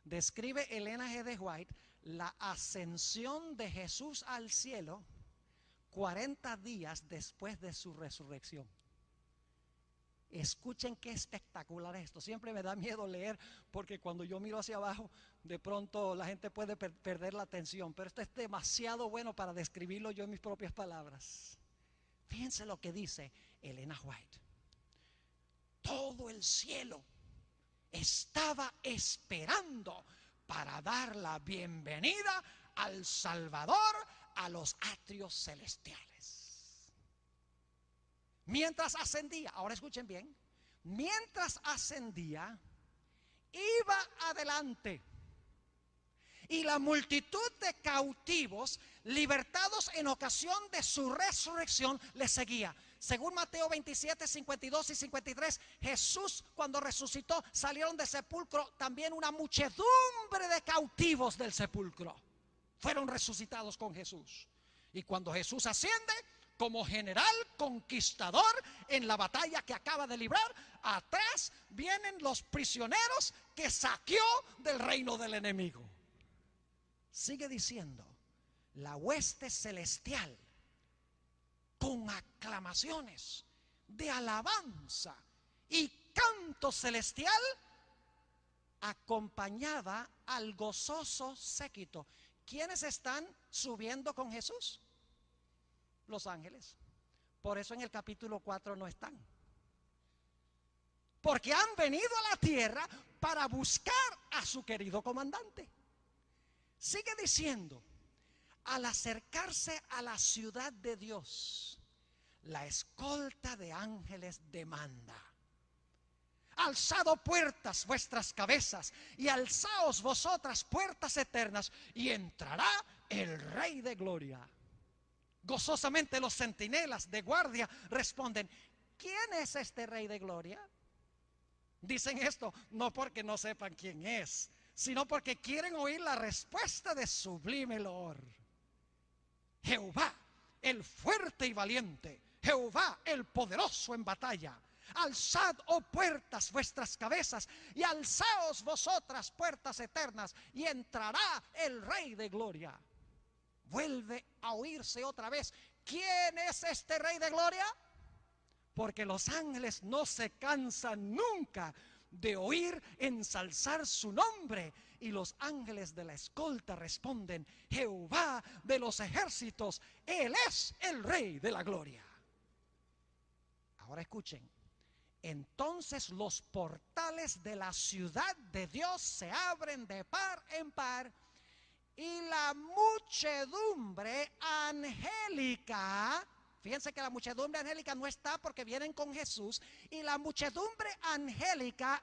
describe Elena G. de White la ascensión de Jesús al cielo 40 días después de su resurrección. Escuchen qué espectacular es esto. Siempre me da miedo leer porque cuando yo miro hacia abajo de pronto la gente puede perder la atención, pero esto es demasiado bueno para describirlo yo en mis propias palabras. Fíjense lo que dice Elena White. Todo el cielo estaba esperando para dar la bienvenida al Salvador a los atrios celestiales. Mientras ascendía, ahora escuchen bien, mientras ascendía, iba adelante y la multitud de cautivos libertados en ocasión de su resurrección le seguía. Según Mateo 27, 52 y 53, Jesús cuando resucitó salieron del sepulcro también una muchedumbre de cautivos del sepulcro. Fueron resucitados con Jesús. Y cuando Jesús asciende como general conquistador en la batalla que acaba de librar, atrás vienen los prisioneros que saqueó del reino del enemigo. Sigue diciendo, la hueste celestial con aclamaciones de alabanza y canto celestial acompañaba al gozoso séquito. ¿Quiénes están subiendo con Jesús? Los ángeles. Por eso en el capítulo 4 no están, porque han venido a la tierra para buscar a su querido comandante. Sigue diciendo, al acercarse a la ciudad de Dios, la escolta de ángeles demanda: alzado puertas vuestras cabezas y alzaos vosotras puertas eternas, y entrará el Rey de gloria. Gozosamente los centinelas de guardia responden: ¿quién es este Rey de gloria? Dicen esto no porque no sepan quién es, sino porque quieren oír la respuesta de sublime loor. Jehová, el fuerte y valiente, Jehová, el poderoso en batalla. Alzad, oh puertas, vuestras cabezas, y alzaos vosotras puertas eternas, y entrará el Rey de gloria. Vuelve a oírse otra vez: ¿quién es este Rey de gloria? Porque los ángeles no se cansan nunca de oír ensalzar su nombre. Y los ángeles de la escolta responden: Jehová de los ejércitos, Él es el Rey de la gloria. Ahora escuchen. Entonces los portales de la ciudad de Dios se abren de par en par, y la muchedumbre angélica, fíjense que la muchedumbre angélica no está porque vienen con Jesús, y la muchedumbre angélica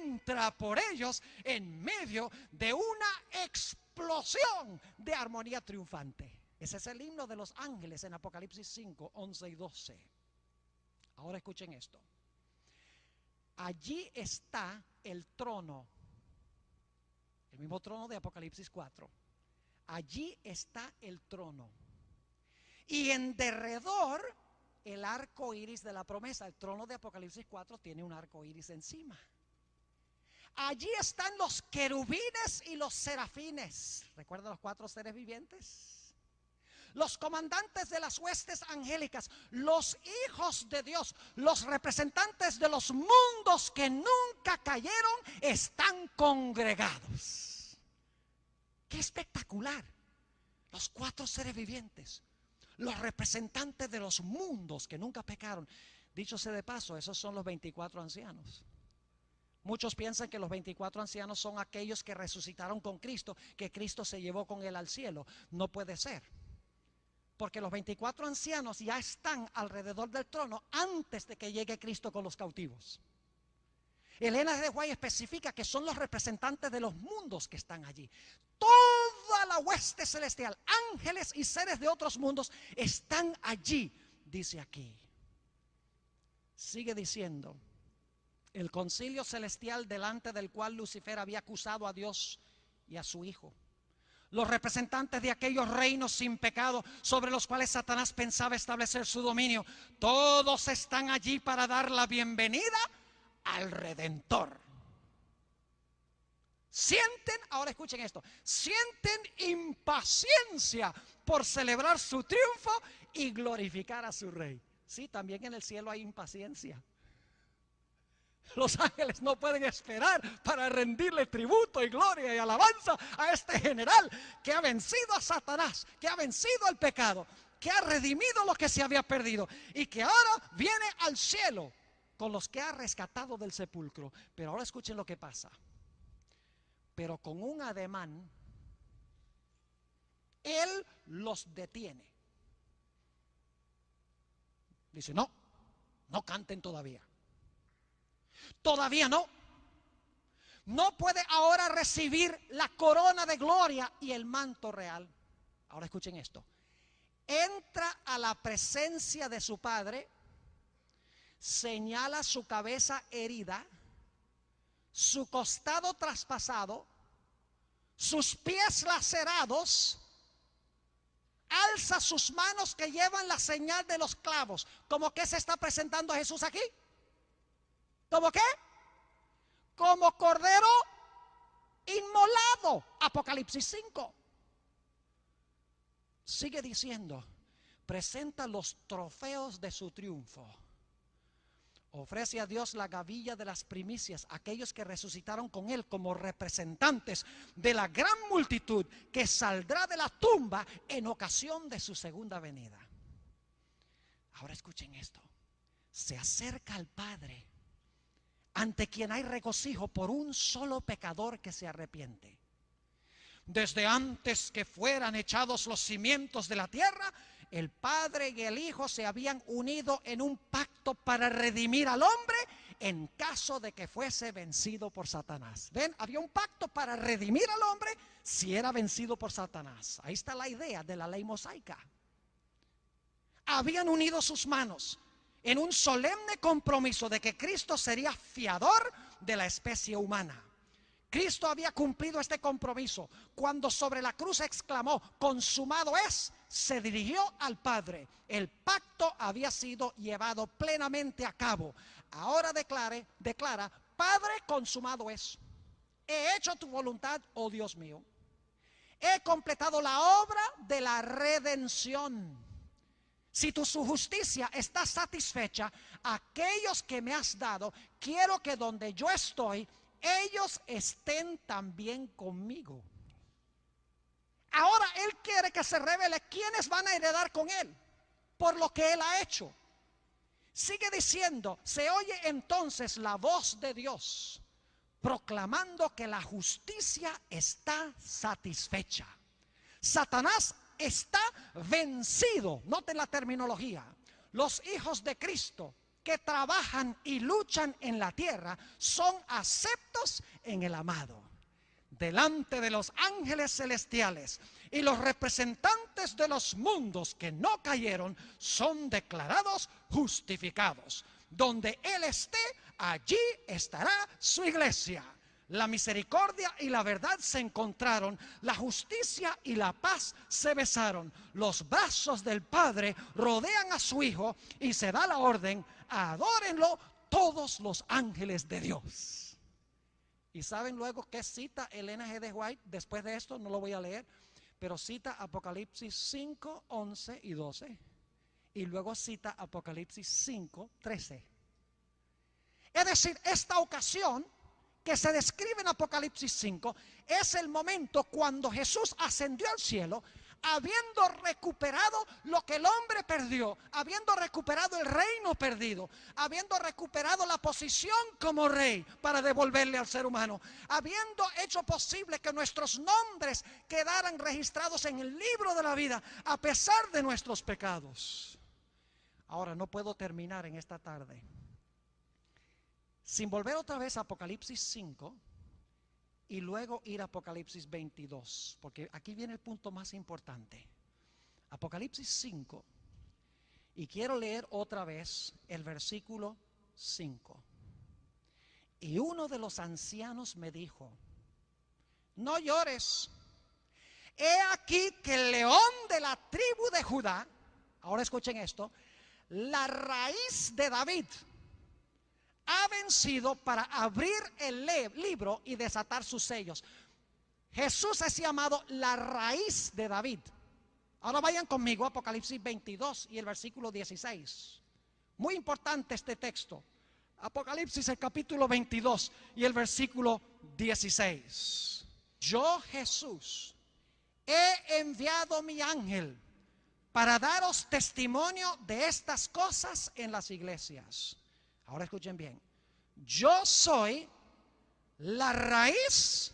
entra por ellos en medio de una explosión de armonía triunfante. Ese es el himno de los ángeles en Apocalipsis 5, 11 y 12. Ahora escuchen esto. Allí está el trono, el mismo trono de Apocalipsis 4. Allí está el trono, y en derredor el arco iris de la promesa. El trono de Apocalipsis 4 tiene un arco iris encima. Allí están los querubines y los serafines. ¿Recuerdan los 4 seres vivientes? Los comandantes de las huestes angélicas, los hijos de Dios, los representantes de los mundos que nunca cayeron, están congregados. ¡Qué espectacular! Los 4 seres vivientes, los representantes de los mundos que nunca pecaron. Dicho sea de paso, esos son los 24 ancianos. Muchos piensan que los 24 ancianos son aquellos que resucitaron con Cristo, que Cristo se llevó con él al cielo. No puede ser, Porque los 24 ancianos ya están alrededor del trono antes de que llegue Cristo con los cautivos. Elena de White especifica que son los representantes de los mundos que están allí. Toda la hueste celestial, ángeles y seres de otros mundos están allí, dice aquí. Sigue diciendo, el concilio celestial delante del cual Lucifer había acusado a Dios y a su Hijo. Los representantes de aquellos reinos sin pecado sobre los cuales Satanás pensaba establecer su dominio, todos están allí para dar la bienvenida al Redentor. Sienten, ahora escuchen esto, sienten impaciencia por celebrar su triunfo y glorificar a su Rey. Sí, también en el cielo hay impaciencia. Los ángeles no pueden esperar para rendirle tributo y gloria y alabanza a este general que ha vencido a Satanás, que ha vencido al pecado, que ha redimido lo que se había perdido y que ahora viene al cielo con los que ha rescatado del sepulcro. Pero ahora escuchen lo que pasa. Pero con un ademán, él los detiene. Dice, no canten todavía. Todavía no. No puede ahora recibir la corona de gloria y el manto real. Ahora escuchen esto. Entra a la presencia de su padre, señala su cabeza herida, su costado traspasado, sus pies lacerados, alza sus manos que llevan la señal de los clavos. ¿Cómo que se está presentando a Jesús aquí? ¿Cómo qué? Como cordero inmolado. Apocalipsis 5. Sigue diciendo, presenta los trofeos de su triunfo. Ofrece a Dios la gavilla de las primicias, aquellos que resucitaron con Él como representantes de la gran multitud que saldrá de la tumba en ocasión de su segunda venida. Ahora escuchen esto. Se acerca al Padre, ante quien hay regocijo por un solo pecador que se arrepiente. Desde antes que fueran echados los cimientos de la tierra, el Padre y el Hijo se habían unido en un pacto para redimir al hombre en caso de que fuese vencido por Satanás. ¿Ven? Había un pacto para redimir al hombre si era vencido por Satanás. Ahí está la idea de la ley mosaica. Habían unido sus manos en un solemne compromiso de que Cristo sería fiador de la especie humana. Cristo había cumplido este compromiso cuando sobre la cruz exclamó, consumado es, se dirigió al Padre. El pacto había sido llevado plenamente a cabo. Ahora declara, Padre, consumado es. He hecho tu voluntad, oh Dios mío. He completado la obra de la redención. Si tu su justicia está satisfecha, aquellos que me has dado, quiero que donde yo estoy, ellos estén también conmigo. Ahora Él quiere que se revele quiénes van a heredar con Él por lo que Él ha hecho. Sigue diciendo, se oye entonces la voz de Dios proclamando que la justicia está satisfecha. Satanás está vencido. Noten la terminología. Los hijos de Cristo que trabajan y luchan en la tierra son aceptos en el amado. Delante de los ángeles celestiales y los representantes de los mundos que no cayeron son declarados justificados. Donde Él esté, allí estará su iglesia. La misericordia y la verdad se encontraron, la justicia y la paz se besaron. Los brazos del Padre rodean a su Hijo y se da la orden, adórenlo todos los ángeles de Dios. Y saben luego qué cita Elena G. de White después de esto, no lo voy a leer, pero cita Apocalipsis 5, 11 y 12 y luego cita Apocalipsis 5, 13. Es decir, esta ocasión que se describe en Apocalipsis 5 es el momento cuando Jesús ascendió al cielo, habiendo recuperado lo que el hombre perdió, habiendo recuperado el reino perdido, habiendo recuperado la posición como rey para devolverle al ser humano, habiendo hecho posible que nuestros nombres quedaran registrados en el libro de la vida a pesar de nuestros pecados. Ahora, no puedo terminar en esta tarde sin volver otra vez a Apocalipsis 5 y luego ir a Apocalipsis 22, porque aquí viene el punto más importante. Apocalipsis 5, y quiero leer otra vez el versículo 5. Y uno de los ancianos me dijo: no llores, he aquí que el león de la tribu de Judá, ahora escuchen esto, la raíz de David, ha vencido para abrir el libro y desatar sus sellos. Jesús es llamado la raíz de David. Ahora vayan conmigo a Apocalipsis 22 y el versículo 16. Muy importante este texto. Apocalipsis, el capítulo 22 y el versículo 16. Yo, Jesús, he enviado mi ángel para daros testimonio de estas cosas en las iglesias. Ahora escuchen bien. Yo soy la raíz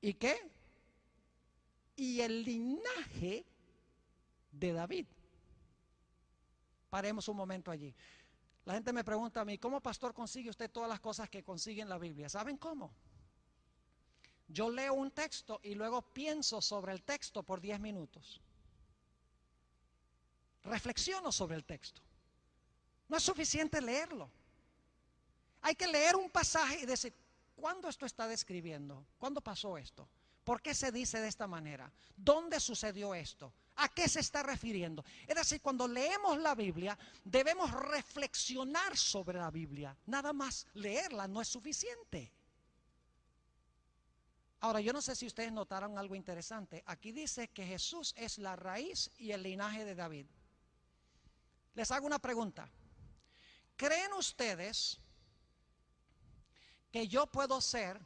¿y qué? Y el linaje de David. Paremos un momento allí. La gente me pregunta a mí: ¿cómo, pastor, consigue usted todas las cosas que consigue en la Biblia? ¿Saben cómo? Yo leo un texto y luego pienso sobre el texto por 10 minutos. Reflexiono sobre el texto. No es suficiente leerlo. Hay que leer un pasaje y decir: ¿cuándo esto está describiendo? ¿Cuándo pasó esto? ¿Por qué se dice de esta manera? ¿Dónde sucedió esto? ¿A qué se está refiriendo? Es decir, cuando leemos la Biblia, debemos reflexionar sobre la Biblia. Nada más leerla no es suficiente. Ahora, yo no sé si ustedes notaron algo interesante. Aquí dice que Jesús es la raíz y el linaje de David. Les hago una pregunta. ¿Creen ustedes que yo puedo ser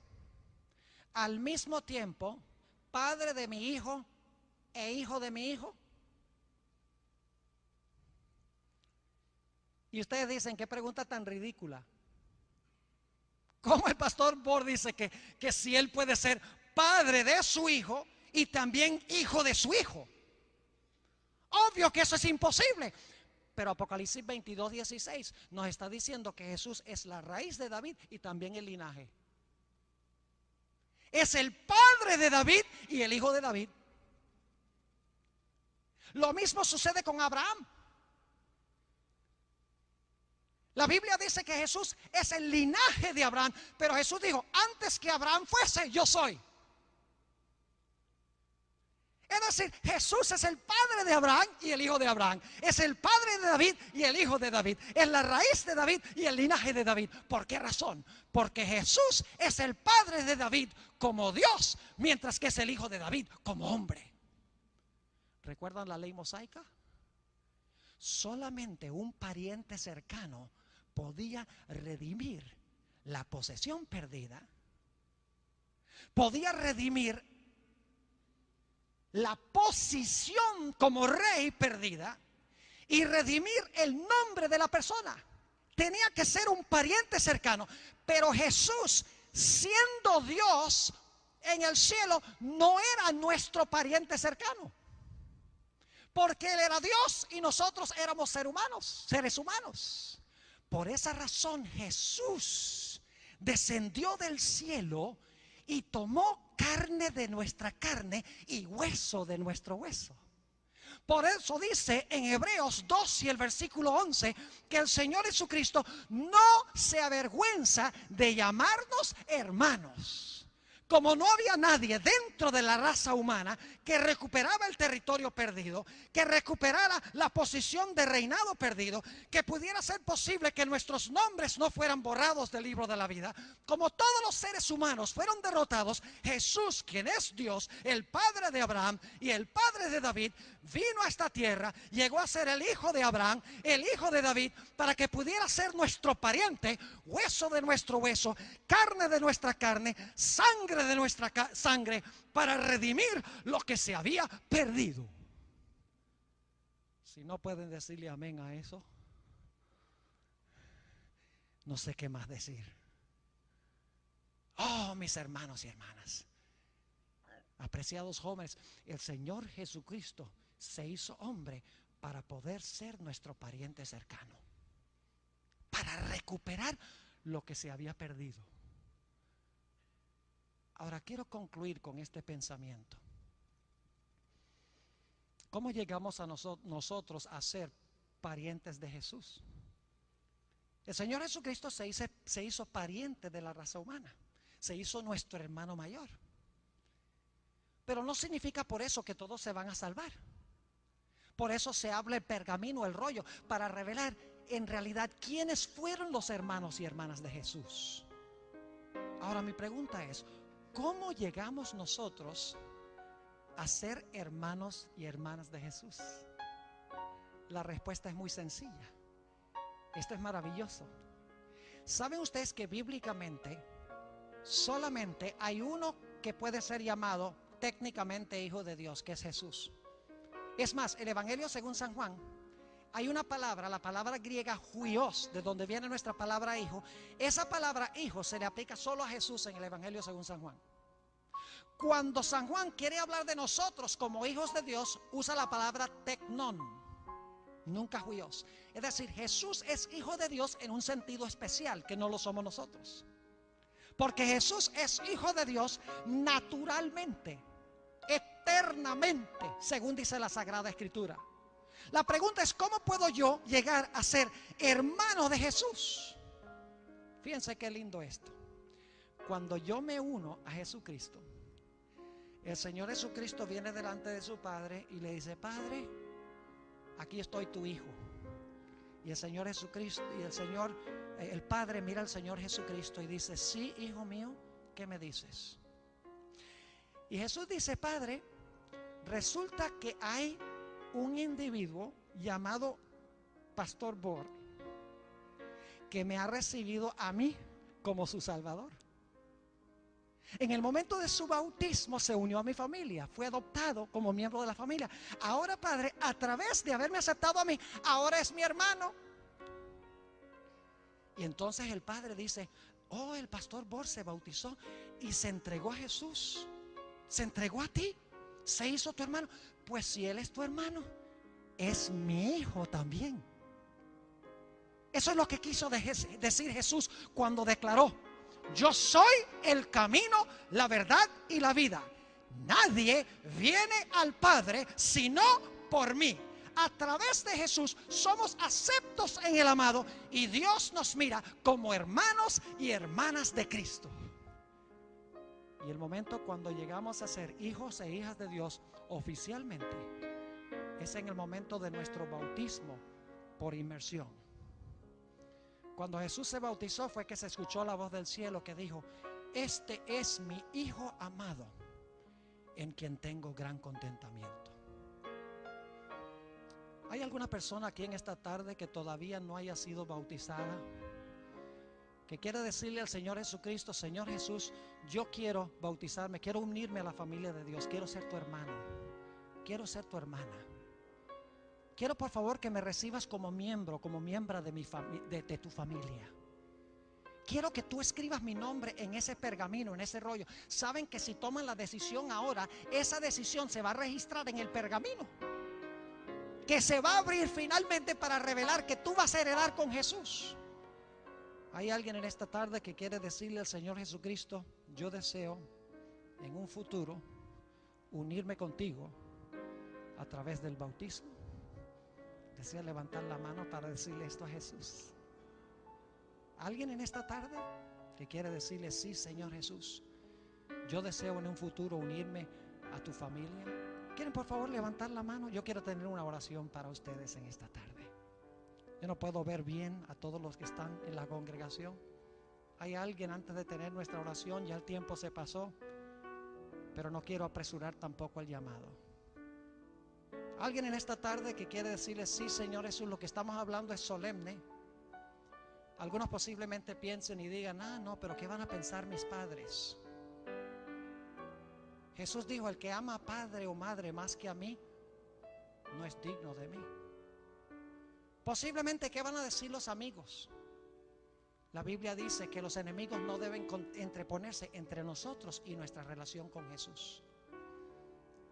al mismo tiempo padre de mi hijo e hijo de mi hijo? Y ustedes dicen: qué pregunta tan ridícula. ¿Cómo el pastor Bor dice que si él puede ser padre de su hijo y también hijo de su hijo? Obvio que eso es imposible. Pero Apocalipsis 22, 16 nos está diciendo que Jesús es la raíz de David y también el linaje. Es el padre de David y el hijo de David. Lo mismo sucede con Abraham. La Biblia dice que Jesús es el linaje de Abraham, pero Jesús dijo: antes que Abraham fuese, yo soy. Es decir, Jesús es el padre de Abraham y el hijo de Abraham. Es el padre de David y el hijo de David. Es la raíz de David y el linaje de David. ¿Por qué razón? Porque Jesús es el padre de David como Dios, mientras que es el hijo de David como hombre. ¿Recuerdan la ley mosaica? Solamente un pariente cercano podía redimir la posesión perdida, podía redimir la posición como rey perdida y redimir el nombre de la persona. Tenía que ser un pariente cercano. Pero Jesús, siendo Dios en el cielo, no era nuestro pariente cercano, porque Él era Dios y nosotros éramos seres humanos. Por esa razón Jesús descendió del cielo y tomó carne de nuestra carne y hueso de nuestro hueso. Por eso dice en Hebreos 2 y el versículo 11 que el Señor Jesucristo no se avergüenza de llamarnos hermanos. Como no había nadie dentro de la raza humana que recuperaba el territorio perdido, que recuperara la posición de reinado perdido, que pudiera ser posible que nuestros nombres no fueran borrados del libro de la vida, como todos los seres humanos fueron derrotados, Jesús, quien es Dios, el padre de Abraham y el padre de David, vino a esta tierra, llegó a ser el hijo de Abraham, el hijo de David, para que pudiera ser nuestro pariente, hueso de nuestro hueso, carne de nuestra carne, sangre sangre de nuestra sangre para redimir lo que se había perdido. Si no pueden decirle amén a eso, no sé qué más decir. Oh, mis hermanos y hermanas, apreciados jóvenes, el Señor Jesucristo se hizo hombre para poder ser nuestro pariente cercano, para recuperar lo que se había perdido. Ahora quiero concluir con este pensamiento. ¿Cómo llegamos a nosotros a ser parientes de Jesús? El Señor Jesucristo se hizo pariente de la raza humana, se hizo nuestro hermano mayor. Pero no significa por eso que todos se van a salvar. Por eso se habla el pergamino, el rollo, para revelar en realidad quiénes fueron los hermanos y hermanas de Jesús. Ahora mi pregunta es, ¿cómo llegamos nosotros a ser hermanos y hermanas de Jesús? La respuesta es muy sencilla. Esto es maravilloso. ¿Saben ustedes que bíblicamente solamente hay uno que puede ser llamado técnicamente hijo de Dios, que es Jesús? Es más, el Evangelio según San Juan, hay una palabra, la palabra griega huios, de donde viene nuestra palabra hijo. Esa palabra hijo se le aplica solo a Jesús en el Evangelio según San Juan. Cuando San Juan quiere hablar de nosotros como hijos de Dios, usa la palabra tecnón, nunca huios. Es decir, Jesús es hijo de Dios en un sentido especial que no lo somos nosotros. Porque Jesús es hijo de Dios naturalmente, eternamente, según dice la Sagrada Escritura. La pregunta es, ¿cómo puedo yo llegar a ser hermano de Jesús? Fíjense qué lindo esto. Cuando yo me uno a Jesucristo, el Señor Jesucristo viene delante de su Padre y le dice: Padre, aquí estoy tu hijo. Y el Señor Jesucristo, el Padre mira al Señor Jesucristo y dice: sí, hijo mío, ¿qué me dices? Y Jesús dice: Padre, resulta que hay un individuo llamado Pastor Bor que me ha recibido a mí como su Salvador. En el momento de su bautismo se unió a mi familia, fue adoptado como miembro de la familia. Ahora, Padre, a través de haberme aceptado a mí, ahora es mi hermano. Y entonces el Padre dice: oh, el Pastor Bor se bautizó y se entregó a Jesús, se entregó a ti, se hizo tu hermano. Pues si él es tu hermano, es mi hijo también. Eso es lo que quiso decir Jesús cuando declaró: yo soy el camino, la verdad y la vida. Nadie viene al Padre sino por mí. A través de Jesús somos aceptos en el amado y Dios nos mira como hermanos y hermanas de Cristo. Y el momento cuando llegamos a ser hijos e hijas de Dios oficialmente es en el momento de nuestro bautismo por inmersión. Cuando Jesús se bautizó fue que se escuchó la voz del cielo que dijo: este es mi Hijo amado, en quien tengo gran contentamiento. ¿Hay alguna persona aquí en esta tarde que todavía no haya sido bautizada, que quiere decirle al Señor Jesucristo: Señor Jesús, yo quiero bautizarme, quiero unirme a la familia de Dios, quiero ser tu hermano, quiero ser tu hermana? Quiero por favor que me recibas como miembro, como miembro de tu familia. Quiero que tú escribas mi nombre en ese pergamino, en ese rollo. Saben que si toman la decisión ahora, esa decisión se va a registrar en el pergamino, que se va a abrir finalmente para revelar que tú vas a heredar con Jesús. ¿Hay alguien en esta tarde que quiere decirle al Señor Jesucristo: yo deseo en un futuro unirme contigo a través del bautismo? ¿Desea levantar la mano para decirle esto a Jesús? ¿Alguien en esta tarde que quiere decirle: sí, Señor Jesús, yo deseo en un futuro unirme a tu familia? ¿Quieren por favor levantar la mano? Yo quiero tener una oración para ustedes en esta tarde. Yo no puedo ver bien a todos los que están en la congregación. ¿Hay alguien antes de tener nuestra oración? Ya el tiempo se pasó, pero no quiero apresurar tampoco el llamado. Alguien en esta tarde que quiere decirle: sí, Señor Jesús, lo que estamos hablando es solemne. Algunos posiblemente piensen y digan: no, pero ¿qué van a pensar mis padres? Jesús dijo: el que ama a padre o madre más que a mí, no es digno de mí. Posiblemente, ¿qué van a decir los amigos? La Biblia dice que los enemigos no deben entreponerse entre nosotros y nuestra relación con Jesús.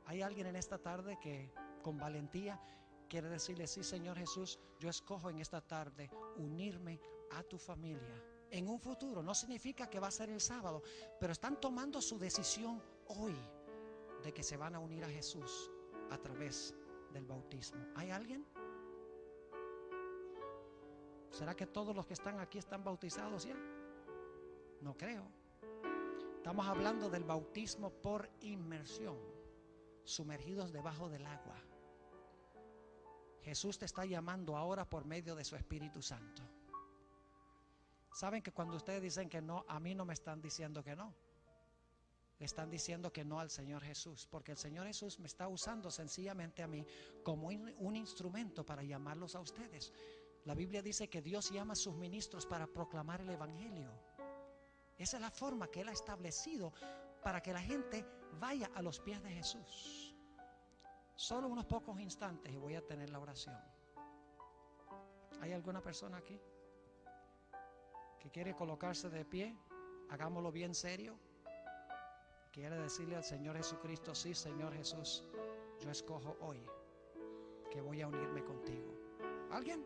Hay alguien en esta tarde que con valentía quiere decirle: sí, Señor Jesús, yo escojo en esta tarde unirme a tu familia. En un futuro, no significa que va a ser el sábado, pero están tomando su decisión hoy de que se van a unir a Jesús a través del bautismo. ¿Hay alguien? ¿Será que todos los que están aquí están bautizados ya? No creo. Estamos hablando del bautismo por inmersión, sumergidos debajo del agua. Jesús te está llamando ahora por medio de su Espíritu Santo. Saben que cuando ustedes dicen que no, a mí no me están diciendo que no. Le están diciendo que no al Señor Jesús, porque el Señor Jesús me está usando sencillamente a mí como un instrumento para llamarlos a ustedes. La Biblia dice que Dios llama a sus ministros para proclamar el Evangelio. Esa es la forma que Él ha establecido para que la gente vaya a los pies de Jesús. Solo unos pocos instantes y voy a tener la oración. ¿Hay alguna persona aquí que quiere colocarse de pie? Hagámoslo bien serio. Quiere decirle al Señor Jesucristo: sí, Señor Jesús, yo escojo hoy que voy a unirme contigo. ¿Alguien?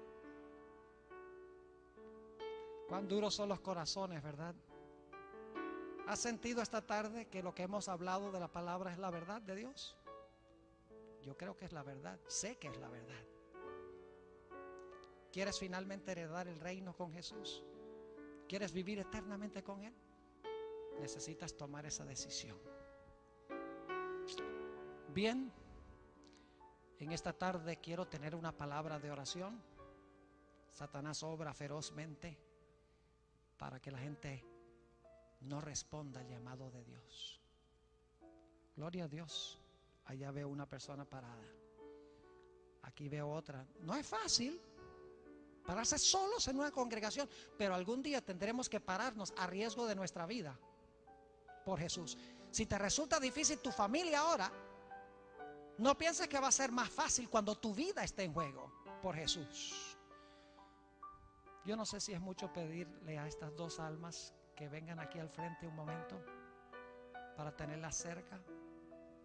Cuán duros son los corazones, ¿verdad? ¿Has sentido esta tarde que lo que hemos hablado de la palabra es la verdad de Dios? Yo creo que es la verdad, sé que es la verdad. ¿Quieres finalmente heredar el reino con Jesús? ¿Quieres vivir eternamente con Él? Necesitas tomar esa decisión. Bien, en esta tarde quiero tener una palabra de oración. Satanás obra ferozmente para que la gente no responda al llamado de Dios. Gloria a Dios. Allá veo una persona parada, aquí veo otra. No es fácil pararse solos en una congregación, pero algún día tendremos que pararnos a riesgo de nuestra vida por Jesús. Si te resulta difícil tu familia ahora, no pienses que va a ser más fácil cuando tu vida esté en juego por Jesús. Yo no sé si es mucho pedirle a estas dos almas que vengan aquí al frente un momento para tenerlas cerca,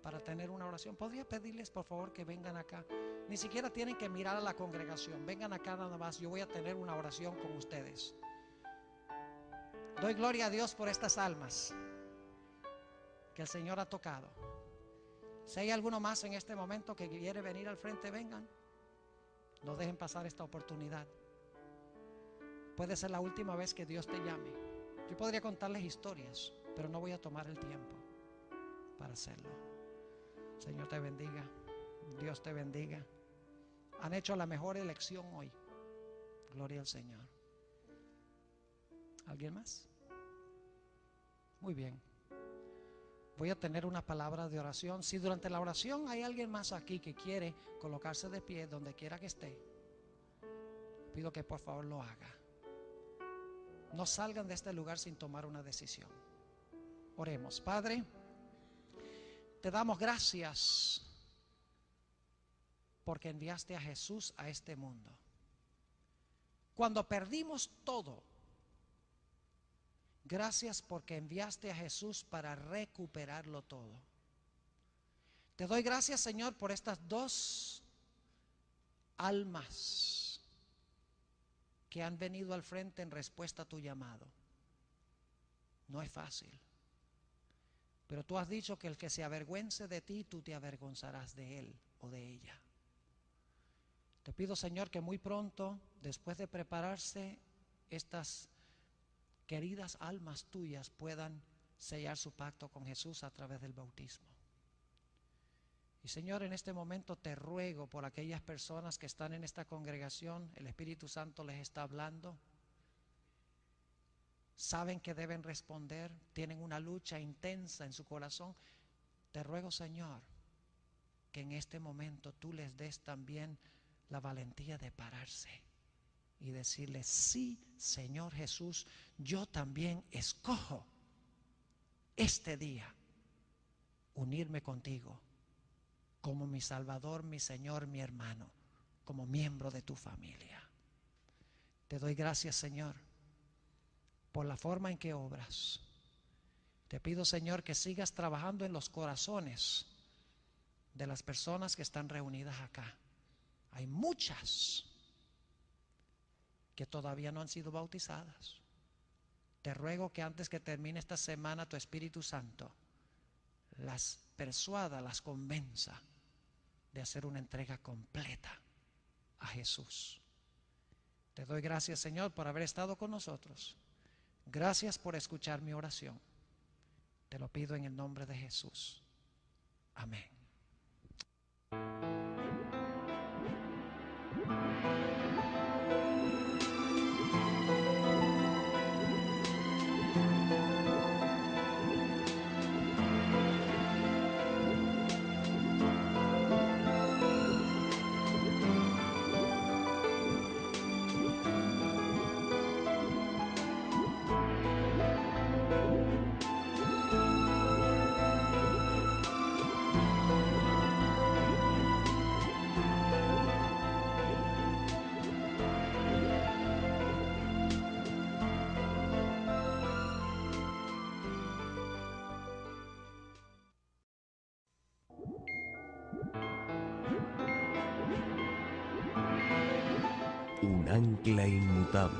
para tener una oración. ¿Podría pedirles por favor que vengan acá? Ni siquiera tienen que mirar a la congregación, vengan acá nada más. Yo voy a tener una oración con ustedes. Doy gloria a Dios por estas almas que el Señor ha tocado. Si hay alguno más en este momento que quiere venir al frente, vengan. No dejen pasar esta oportunidad. Puede ser la última vez que Dios te llame. Yo podría contarles historias, pero no voy a tomar el tiempo para hacerlo. Señor te bendiga, Dios te bendiga. Han hecho la mejor elección hoy. Gloria al Señor. ¿Alguien más? Muy bien. Voy a tener una palabra de oración. Si durante la oración hay alguien más aquí que quiere colocarse de pie donde quiera que esté, pido que por favor lo haga. No salgan de este lugar sin tomar una decisión. Oremos. Padre, te damos gracias porque enviaste a Jesús a este mundo. Cuando perdimos todo, gracias porque enviaste a Jesús para recuperarlo todo. Te doy gracias, Señor, por estas dos almas que han venido al frente en respuesta a tu llamado. No es fácil, pero tú has dicho que el que se avergüence de ti, tú te avergonzarás de él o de ella. Te pido, Señor, que muy pronto, después de prepararse, estas queridas almas tuyas puedan sellar su pacto con Jesús a través del bautismo. Y Señor, en este momento te ruego por aquellas personas que están en esta congregación. El Espíritu Santo les está hablando. Saben que deben responder, tienen una lucha intensa en su corazón. Te ruego, Señor, que en este momento tú les des también la valentía de pararse y decirle: sí, Señor Jesús, yo también escojo este día unirme contigo como mi Salvador, mi Señor, mi hermano, como miembro de tu familia. Te doy gracias, Señor, por la forma en que obras. Te pido, Señor, que sigas trabajando en los corazones de las personas que están reunidas acá. Hay muchas que todavía no han sido bautizadas. Te ruego que antes que termine esta semana tu Espíritu Santo las persuada, las convenza de hacer una entrega completa a Jesús. Te doy gracias, Señor, por haber estado con nosotros. Gracias por escuchar mi oración. Te lo pido en el nombre de Jesús. Amén. Un ancla inmutable.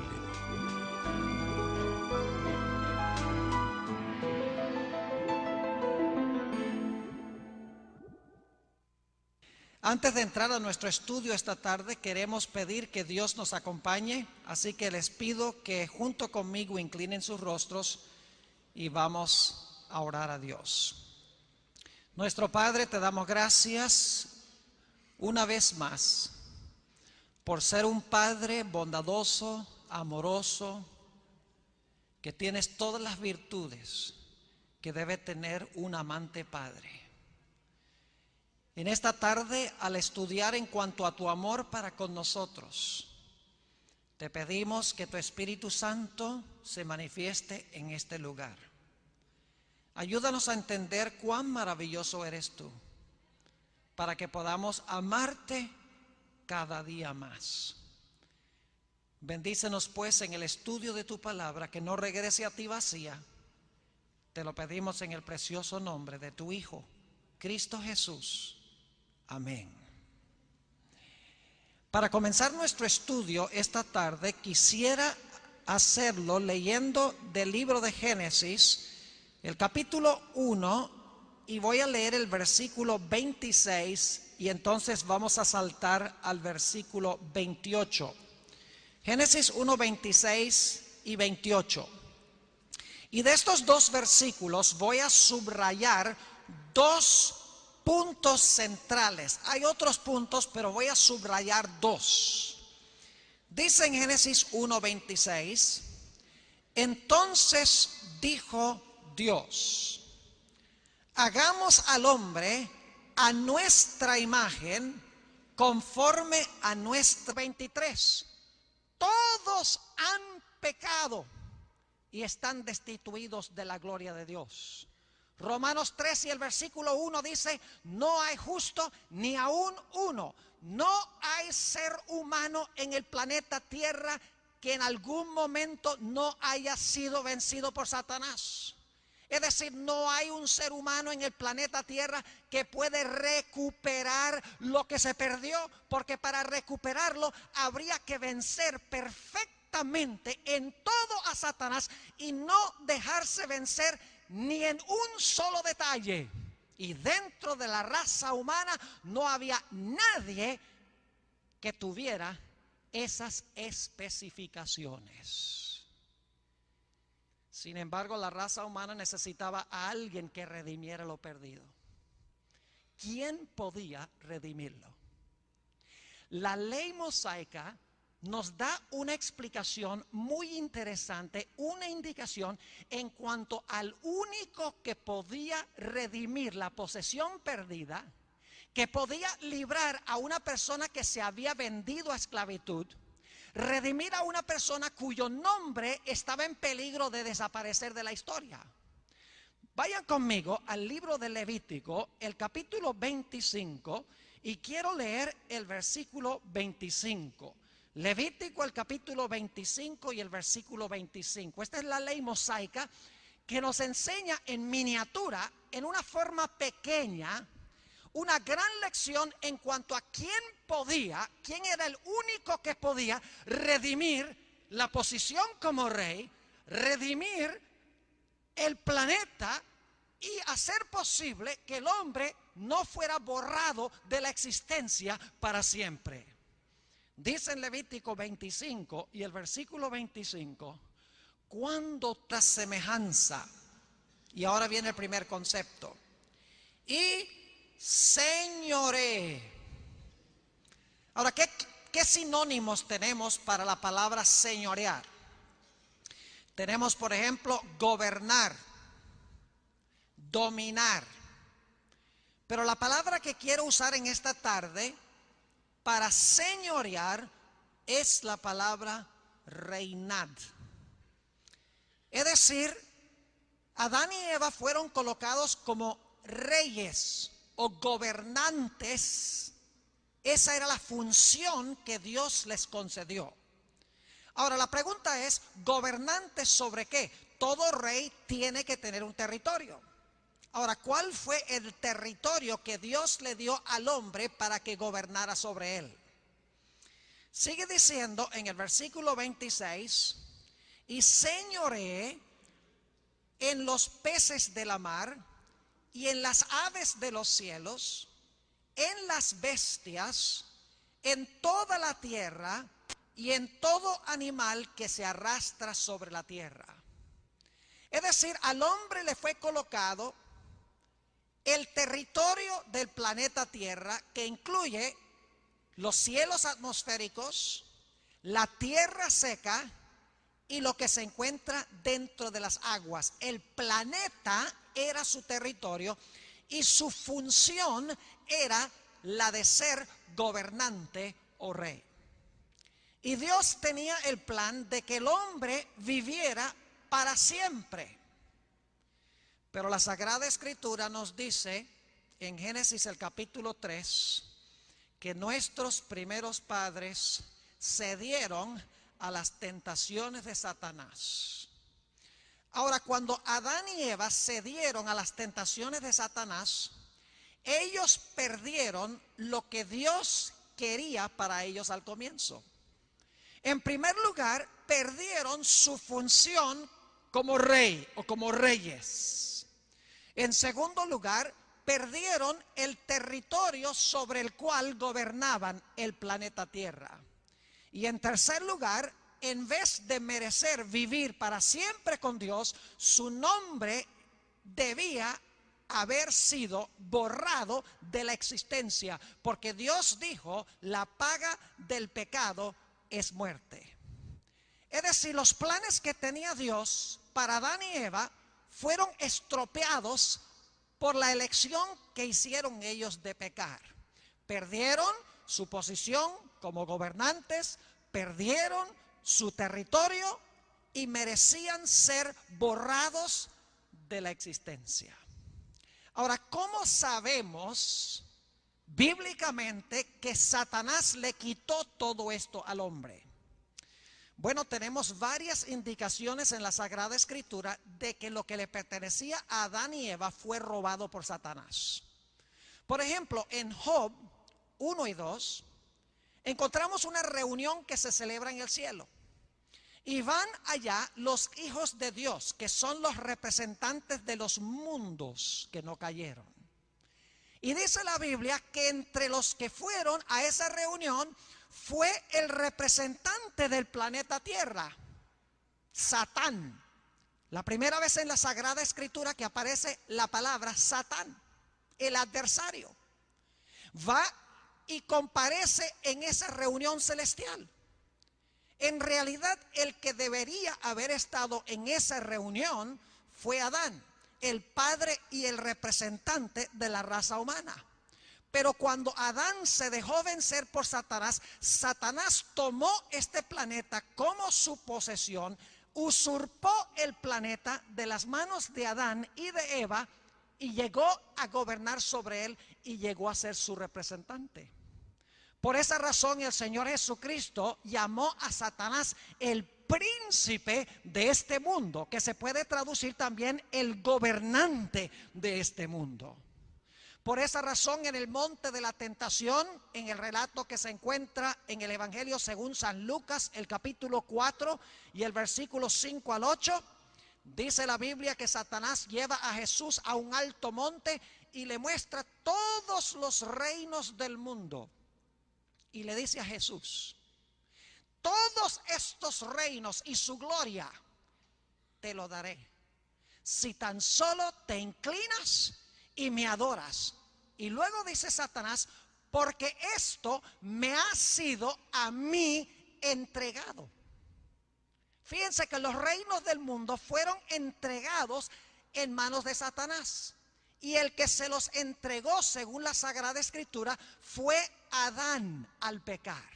Antes de entrar a nuestro estudio esta tarde, queremos pedir que Dios nos acompañe, así que les pido que junto conmigo inclinen sus rostros y vamos a orar a Dios. Nuestro Padre, te damos gracias una vez más por ser un Padre bondadoso, amoroso, que tienes todas las virtudes que debe tener un amante padre. En esta tarde, al estudiar en cuanto a tu amor para con nosotros, te pedimos que tu Espíritu Santo se manifieste en este lugar. Ayúdanos a entender cuán maravilloso eres tú, para que podamos amarte cada día más. Bendícenos pues en el estudio de tu palabra, que no regrese a ti vacía. Te lo pedimos en el precioso nombre de tu Hijo, Cristo Jesús. Amén. Para comenzar nuestro estudio esta tarde, quisiera hacerlo leyendo del libro de Génesis, el capítulo 1, y voy a leer el versículo 26 y entonces vamos a saltar al versículo 28. Génesis 1, 26 y 28. Y de estos dos versículos voy a subrayar dos puntos centrales. Hay otros puntos, pero voy a subrayar dos. Dice en Génesis 1, 26, entonces dijo Dios, hagamos al hombre a nuestra imagen, conforme a nuestra. 23. Todos han pecado y están destituidos de la gloria de Dios. Romanos 3 y el versículo 1 dice, no hay justo ni aún uno. No hay ser humano en el planeta Tierra que en algún momento no haya sido vencido por Satanás. Es decir, no hay un ser humano en el planeta Tierra que puede recuperar lo que se perdió, porque para recuperarlo habría que vencer perfectamente en todo a Satanás y no dejarse vencer ni en un solo detalle. Y dentro de la raza humana no había nadie que tuviera esas especificaciones. Sin embargo, la raza humana necesitaba a alguien que redimiera lo perdido. ¿Quién podía redimirlo? La ley mosaica nos da una explicación muy interesante, una indicación en cuanto al único que podía redimir la posesión perdida, que podía librar a una persona que se había vendido a esclavitud, redimir a una persona cuyo nombre estaba en peligro de desaparecer de la historia. Vayan conmigo al libro de Levítico, el capítulo 25, y quiero leer el versículo 25. Levítico, el capítulo 25 y el versículo 25. Esta es la ley mosaica que nos enseña en miniatura, en una forma pequeña, una gran lección en cuanto a quién era el único que podía redimir la posición como rey, redimir el planeta y hacer posible que el hombre no fuera borrado de la existencia para siempre. Dice en Levítico 25 y el versículo 25, cuánta semejanza, y ahora viene el primer concepto, y señoré. Ahora, ¿qué sinónimos tenemos para la palabra señorear? Tenemos, por ejemplo, gobernar, dominar. Pero la palabra que quiero usar en esta tarde para señorear es la palabra reinad. Es decir, Adán y Eva fueron colocados como reyes o gobernantes. Esa era la función que Dios les concedió. Ahora la pregunta es, ¿gobernantes sobre qué? Todo rey tiene que tener un territorio. Ahora, ¿cuál fue el territorio que Dios le dio al hombre para que gobernara sobre él? Sigue diciendo en el versículo 26, y señoreé en los peces de la mar y en las aves de los cielos, en las bestias, en toda la tierra y en todo animal que se arrastra sobre la tierra. Es decir, al hombre le fue colocado el territorio del planeta Tierra, que incluye los cielos atmosféricos, la tierra seca y lo que se encuentra dentro de las aguas. El planeta era su territorio y su función era la de ser gobernante o rey. Y Dios tenía el plan de que el hombre viviera para siempre. Pero la Sagrada Escritura nos dice en Génesis el capítulo 3 que nuestros primeros padres cedieron a las tentaciones de Satanás. Ahora, cuando Adán y Eva cedieron a las tentaciones de Satanás, ellos perdieron lo que Dios quería para ellos al comienzo. En primer lugar, perdieron su función como rey o como reyes. En segundo lugar, perdieron el territorio sobre el cual gobernaban el planeta Tierra. Y en tercer lugar, en vez de merecer vivir para siempre con Dios, su nombre debía haber sido borrado de la existencia, porque Dios dijo, la paga del pecado es muerte. Es decir, los planes que tenía Dios para Adán y Eva fueron estropeados por la elección que hicieron ellos de pecar. Perdieron su posición como gobernantes, perdieron su territorio y merecían ser borrados de la existencia. Ahora, ¿cómo sabemos bíblicamente que Satanás le quitó todo esto al hombre? Bueno, tenemos varias indicaciones en la Sagrada Escritura de que lo que le pertenecía a Adán y Eva fue robado por Satanás. Por ejemplo, en Job 1 y 2 encontramos una reunión que se celebra en el cielo. Y van allá los hijos de Dios, que son los representantes de los mundos que no cayeron. Y dice la Biblia que entre los que fueron a esa reunión fue el representante del planeta Tierra, Satán. La primera vez en la Sagrada Escritura que aparece la palabra Satán, el adversario. Va y comparece en esa reunión celestial. En realidad, el que debería haber estado en esa reunión fue Adán, el padre y el representante de la raza humana. Pero cuando Adán se dejó vencer por Satanás, Satanás tomó este planeta como su posesión, usurpó el planeta de las manos de Adán y de Eva y llegó a gobernar sobre él y llegó a ser su representante. Por esa razón el Señor Jesucristo llamó a Satanás el príncipe de este mundo, que se puede traducir también el gobernante de este mundo. Por esa razón, en el monte de la tentación, en el relato que se encuentra en el Evangelio según San Lucas, el capítulo 4 y el versículo 5 al 8, dice la Biblia que Satanás lleva a Jesús a un alto monte y le muestra todos los reinos del mundo. Y le dice a Jesús: todos estos reinos y su gloria te lo daré, si tan solo te inclinas y me adoras. Y luego dice Satanás: porque esto me ha sido a mí entregado. Fíjense que los reinos del mundo fueron entregados en manos de Satanás. Y el que se los entregó, según la Sagrada Escritura, fue Adán al pecar.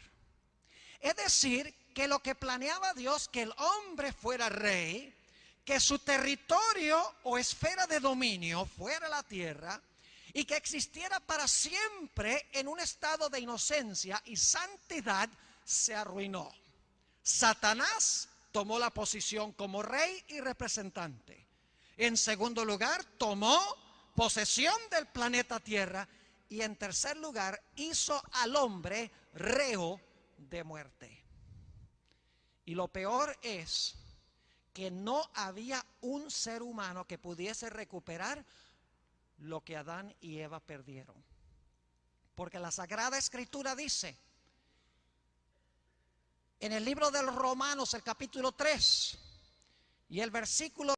Es decir, que lo que planeaba Dios, que el hombre fuera rey, que su territorio o esfera de dominio fuera la tierra, y que existiera para siempre en un estado de inocencia y santidad, se arruinó. Satanás tomó la posición como rey y representante. En segundo lugar, tomó posesión del planeta Tierra. Y en tercer lugar, hizo al hombre reo de muerte. Y lo peor es que no había un ser humano que pudiese recuperar lo que Adán y Eva perdieron. Porque la Sagrada Escritura dice en el libro de los Romanos, el capítulo 3 y el versículo